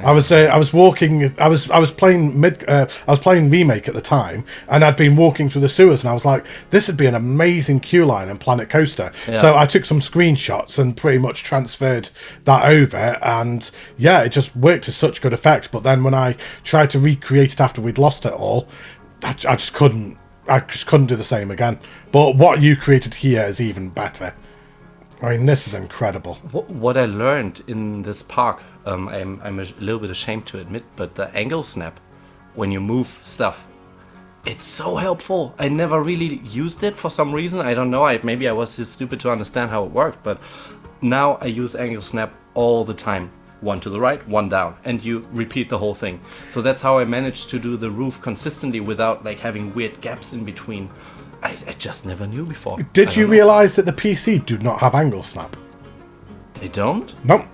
Speaker 1: I was walking. I was playing I was playing Remake at the time, and I'd been walking through the sewers, and I was like, "This would be an amazing queue line in Planet Coaster."
Speaker 2: Yeah.
Speaker 1: So I took some screenshots and pretty much transferred that over, and yeah, it just worked to such good effect. But then when I tried to recreate it after we'd lost it all, I just couldn't. I just couldn't do the same again. But what you created here is even better. I mean, this is incredible.
Speaker 2: What I learned in this park, I'm a little bit ashamed to admit, but the angle snap, when you move stuff, it's so helpful. I never really used it for some reason. I don't know. Maybe I was too stupid to understand how it worked, but now I use angle snap all the time. One to the right, one down, and you repeat the whole thing. So that's how I managed to do the roof consistently without like having weird gaps in between. I just never knew before.
Speaker 1: Did you realise that the PC do not have angle snap?
Speaker 2: They don't?
Speaker 1: No,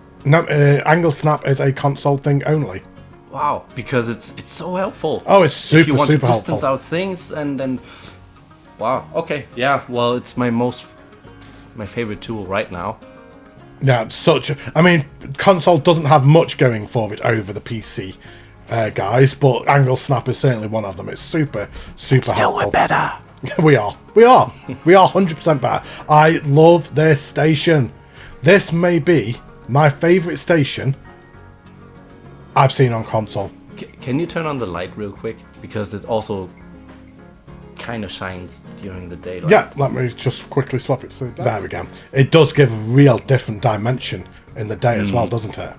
Speaker 1: angle snap is a console thing only.
Speaker 2: Wow, because it's so helpful.
Speaker 1: Oh, it's super,
Speaker 2: if you want
Speaker 1: super
Speaker 2: to distance
Speaker 1: helpful.
Speaker 2: out things and wow, okay, yeah. Well, it's my favorite tool right now.
Speaker 1: Yeah, I mean, console doesn't have much going for it over the PC, guys, but angle snap is certainly one of them. It's super, super
Speaker 2: Still,
Speaker 1: helpful.
Speaker 2: we're better.
Speaker 1: We are 100% better. I love this station. This may be my favourite station I've seen on console.
Speaker 2: Can you turn on the light real quick? Because it also kind of shines during the daylight.
Speaker 1: Yeah, let me just quickly swap it. So there we go. It does give a real different dimension in the day as well, doesn't it?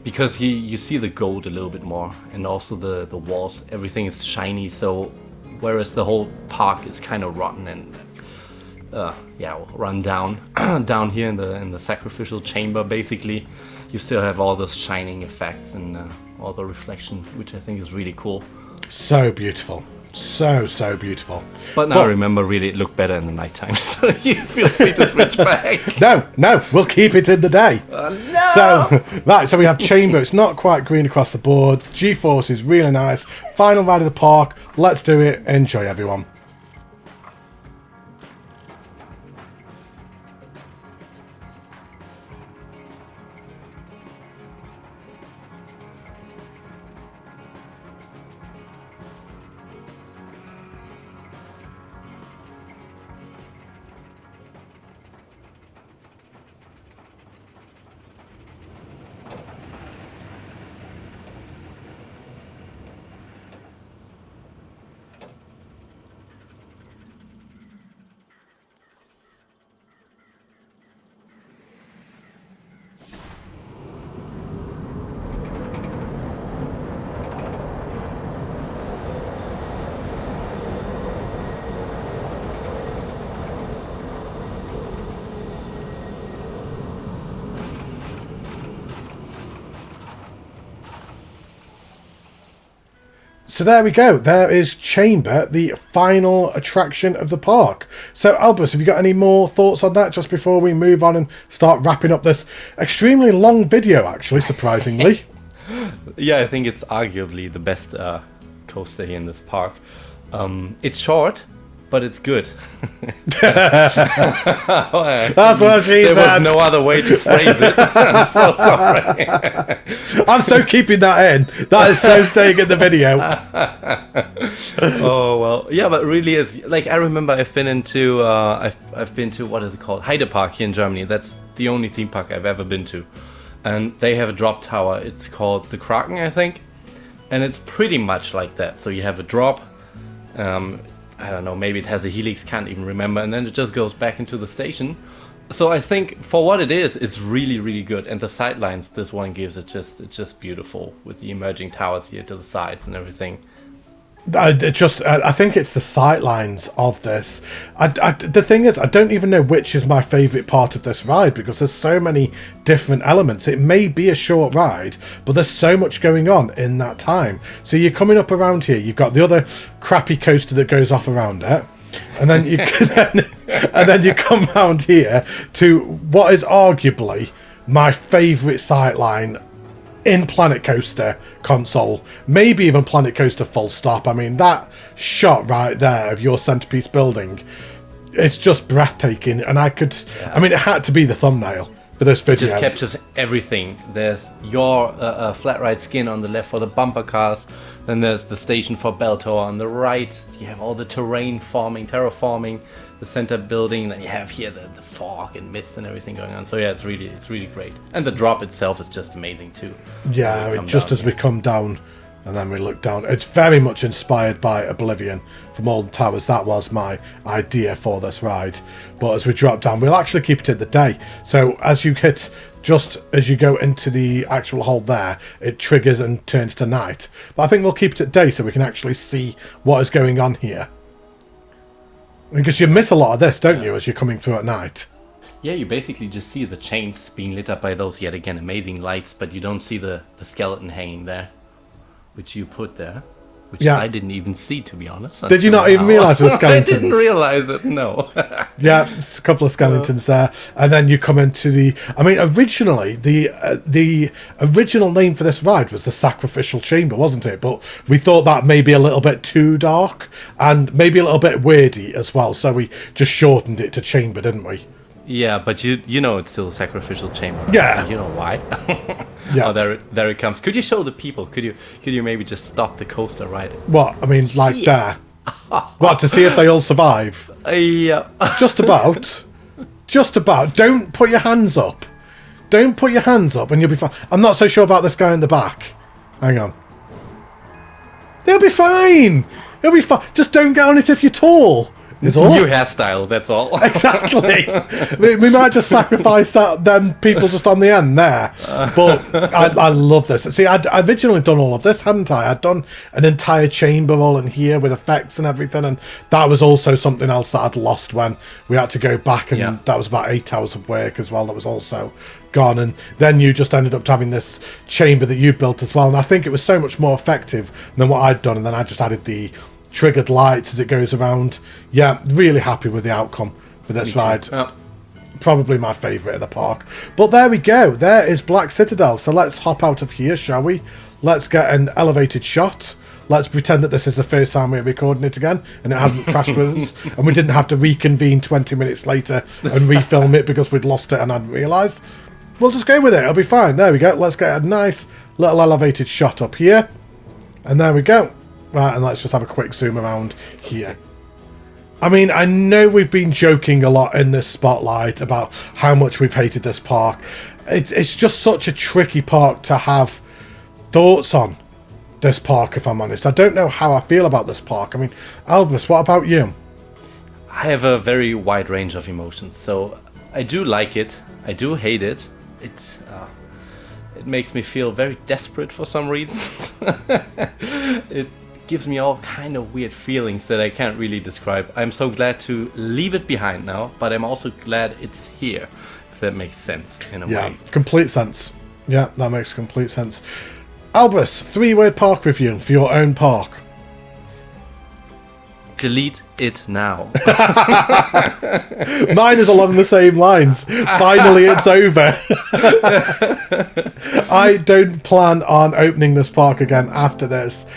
Speaker 2: Because you see the gold a little bit more, and also the walls. Everything is shiny, so whereas the whole park is kind of rotten and run down down here in the sacrificial chamber, basically you still have all those shining effects and all the reflection, which I think is really cool.
Speaker 1: So beautiful. So beautiful.
Speaker 2: But now I remember, really, it looked better in the nighttime, so you feel free to switch back.
Speaker 1: No, we'll keep it in the day.
Speaker 2: No!
Speaker 1: So we have chamber. It's not quite green across the board. G-Force is really nice. Final ride of the park. Let's do it. Enjoy, everyone. So there we go. There is Chamber, the final attraction of the park. So Albriss, have you got any more thoughts on that just before we move on and start wrapping up this extremely long video, actually, surprisingly?
Speaker 2: Yeah, I think it's arguably the best coaster here in this park. It's short, but it's good.
Speaker 1: That's what she
Speaker 2: said.
Speaker 1: There
Speaker 2: was no other way to phrase it. I'm so sorry.
Speaker 1: I'm so keeping that in. That is so staying in the video.
Speaker 2: Oh well, yeah, but really is like I remember I've been to what is it called, Heide Park here in Germany. That's the only theme park I've ever been to, and they have a drop tower. It's called the Kraken, I think, and it's pretty much like that. So you have a drop. I don't know, maybe it has a helix, can't even remember, and then it just goes back into the station. So I think for what it is, it's really, really good. And the sightlines this one gives, it's just beautiful with the emerging towers here to the sides and everything.
Speaker 1: I think it's the sightlines of this. The thing is, I don't even know which is my favourite part of this ride because there's so many different elements. It may be a short ride, but there's so much going on in that time. So you're coming up around here. You've got the other crappy coaster that goes off around it, and then you and then you come round here to what is arguably my favourite sightline in Planet Coaster console, maybe even Planet Coaster full stop. I mean, that shot right there of your centerpiece building, it's just breathtaking. And I mean, it had to be the thumbnail for this video.
Speaker 2: It just captures everything. There's your flat ride skin on the left for the bumper cars. Then there's the station for Beltor on the right. You have all the terraforming, the center building. Then you have here the fog and mist and everything going on. So yeah, it's really great. And the drop itself is just amazing too.
Speaker 1: Yeah, just as we come down and then we look down, it's very much inspired by Oblivion from Alden Towers. That was my idea for this ride. But as we drop down, we'll actually keep it in the day. So as you hit, just as you go into the actual hole there, it triggers and turns to night. But I think we'll keep it at day so we can actually see what is going on here. Because you miss a lot of this, don't you, as you're coming through at night?
Speaker 2: Yeah, you basically just see the chains being lit up by those, yet again, amazing lights, but you don't see the skeleton hanging there, which you put there, which I didn't even see, to be honest.
Speaker 1: Did you not even realise it was skeletons?
Speaker 2: I didn't realise it, no.
Speaker 1: Yeah, it's a couple of skeletons there. And then you come into the... I mean, originally, the original name for this ride was the Sacrificial Chamber, wasn't it? But we thought that may be a little bit too dark and maybe a little bit weirdy as well. So we just shortened it to Chamber, didn't we?
Speaker 2: Yeah, but you know it's still a sacrificial chamber. Right?
Speaker 1: Yeah.
Speaker 2: You know why?
Speaker 1: Yeah.
Speaker 2: Oh, there it comes. Could you show the people? Could you maybe just stop the coaster right?
Speaker 1: What? I mean, like there. What, to see if they all survive?
Speaker 2: Yeah.
Speaker 1: Just about. Just about. Don't put your hands up. Don't put your hands up and you'll be fine. I'm not so sure about this guy in the back. Hang on. They'll be fine. He'll be fine. Just don't get on it if you're tall.
Speaker 2: New hairstyle, that's all.
Speaker 1: Exactly. we might just sacrifice that, then people just on the end there. But I love this. See, I'd originally done all of this, hadn't I? I'd done an entire chamber all in here with effects and everything, and that was also something else that I'd lost when we had to go back, and that was about 8 hours of work as well. That was also gone, and then you just ended up having this chamber that you built as well, and I think it was so much more effective than what I'd done, and then I just added the triggered lights as it goes around. Yeah, really happy with the outcome for this ride. Probably my favourite of the park. But there we go. There is Black Citadel. So let's hop out of here, shall we? Let's get an elevated shot. Let's pretend that this is the first time we're recording it again and it hasn't crashed with us and we didn't have to reconvene 20 minutes later and refilm it because we'd lost it and hadn't realised. We'll just go with it. It'll be fine. There we go. Let's get a nice little elevated shot up here. And there we go. Right, and let's just have a quick zoom around here. I mean, I know we've been joking a lot in this spotlight about how much we've hated this park. It's just such a tricky park to have thoughts on, this park, if I'm honest. I don't know how I feel about this park. I mean, Albriss, what about you?
Speaker 2: I have a very wide range of emotions. So I do like it. I do hate it. It makes me feel very desperate for some reasons. It gives me all kind of weird feelings that I can't really describe. I'm so glad to leave it behind now, but I'm also glad it's here, if that makes sense in a way.
Speaker 1: Yeah, complete sense. Yeah, that makes complete sense. Albriss, 3-word park review for your own park.
Speaker 2: Delete it now.
Speaker 1: Mine is along the same lines. Finally, it's over. I don't plan on opening this park again after this.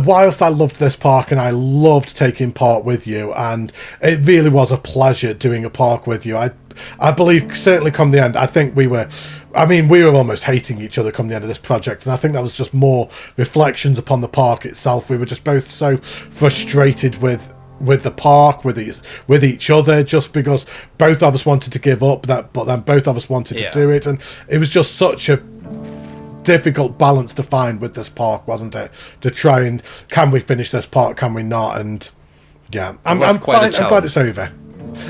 Speaker 1: Whilst I loved this park and I loved taking part with you, and it really was a pleasure doing a park with you. I believe certainly come the end, I think we were almost hating each other come the end of this project, and I think that was just more reflections upon the park itself. We were just both so frustrated with the park, with each other, just because both of us wanted to give up that, but then both of us wanted to do it, and it was just such a difficult balance to find with this park, wasn't it? To try and, can we finish this park, can we not? And yeah, I'm glad it's over.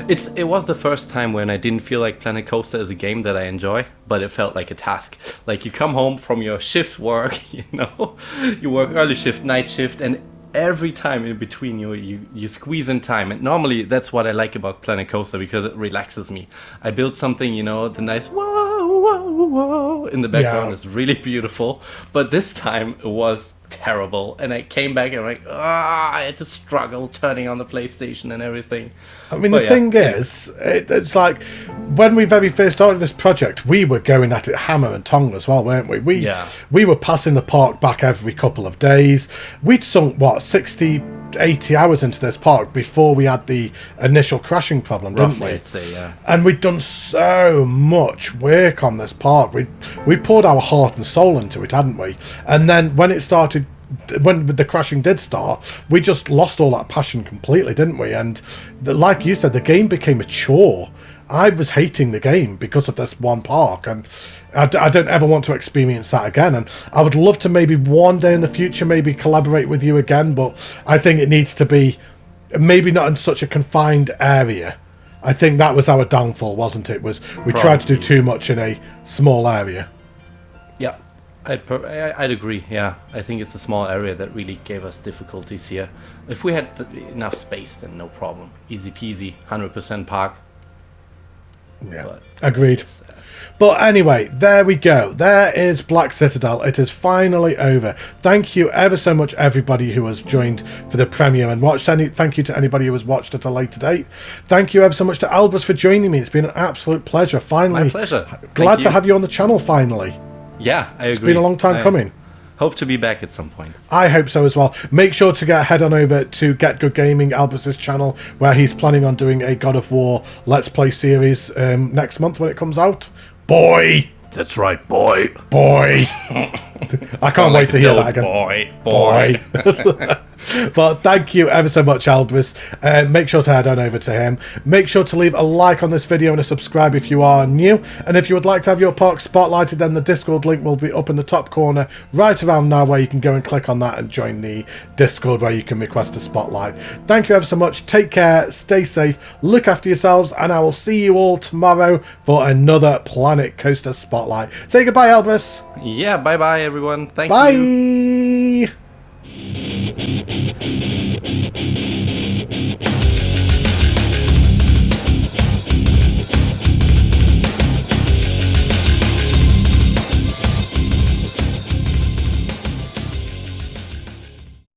Speaker 2: It was the first time when I didn't feel like Planet Coaster is a game that I enjoy, but it felt like a task. Like you come home from your shift work, you work early shift, night shift, and every time in between you squeeze in time. And normally that's what I like about Planet Coaster, because it relaxes me. I build something, the nice whoa, whoa, whoa in the background is really beautiful. But this time it was terrible, and I came back and I'm like, I had to struggle turning on the PlayStation and everything.
Speaker 1: I mean, the thing is, it's like when we very first started this project, we were going at it hammer and tongue as well, weren't we? We were passing the park back every couple of days. We'd sunk 60-80 hours into this park before we had the initial crashing problem, didn't we?
Speaker 2: I'd say, yeah.
Speaker 1: And we'd done so much work on this park. We poured our heart and soul into it, hadn't we? And then when the crashing did start, we just lost all that passion completely, didn't we? And like you said, the game became a chore. I was hating the game because of this one park, and I don't ever want to experience that again. And I would love to maybe one day in the future maybe collaborate with you again, but I think it needs to be maybe not in such a confined area. I think that was our downfall, wasn't it? We tried to do too much in a small area.
Speaker 2: Yeah, I'd agree. Yeah, I think it's a small area that really gave us difficulties here. If we had enough space, then no problem. Easy peasy, 100% park.
Speaker 1: Yeah, agreed. But anyway, there we go. There is Black Citadel. It is finally over. Thank you ever so much, everybody who has joined for the premiere and watched. Thank you to anybody who has watched at a later date. Thank you ever so much to Albriss for joining me. It's been an absolute pleasure. Finally,
Speaker 2: my pleasure.
Speaker 1: Glad to have you on the channel finally.
Speaker 2: Yeah, I agree.
Speaker 1: It's been a long time coming.
Speaker 2: Hope to be back at some point.
Speaker 1: I hope so as well. Make sure to head on over to Get Good Gaming, Albriss's channel, where he's planning on doing a God of War Let's Play series next month when it comes out. Boy!
Speaker 2: That's right, boy.
Speaker 1: Boy! I can't wait to hear that again.
Speaker 2: Boy.
Speaker 1: But thank you ever so much, Albriss. Make sure to head on over to him. Make sure to leave a like on this video and a subscribe if you are new. And if you would like to have your park spotlighted, then the Discord link will be up in the top corner right around now, where you can go and click on that and join the Discord where you can request a spotlight. Thank you ever so much. Take care, stay safe, look after yourselves, and I will see you all tomorrow for another Planet Coaster Spotlight. Say goodbye, Albriss.
Speaker 2: Yeah, bye-bye, everyone. Thank you.
Speaker 1: Bye.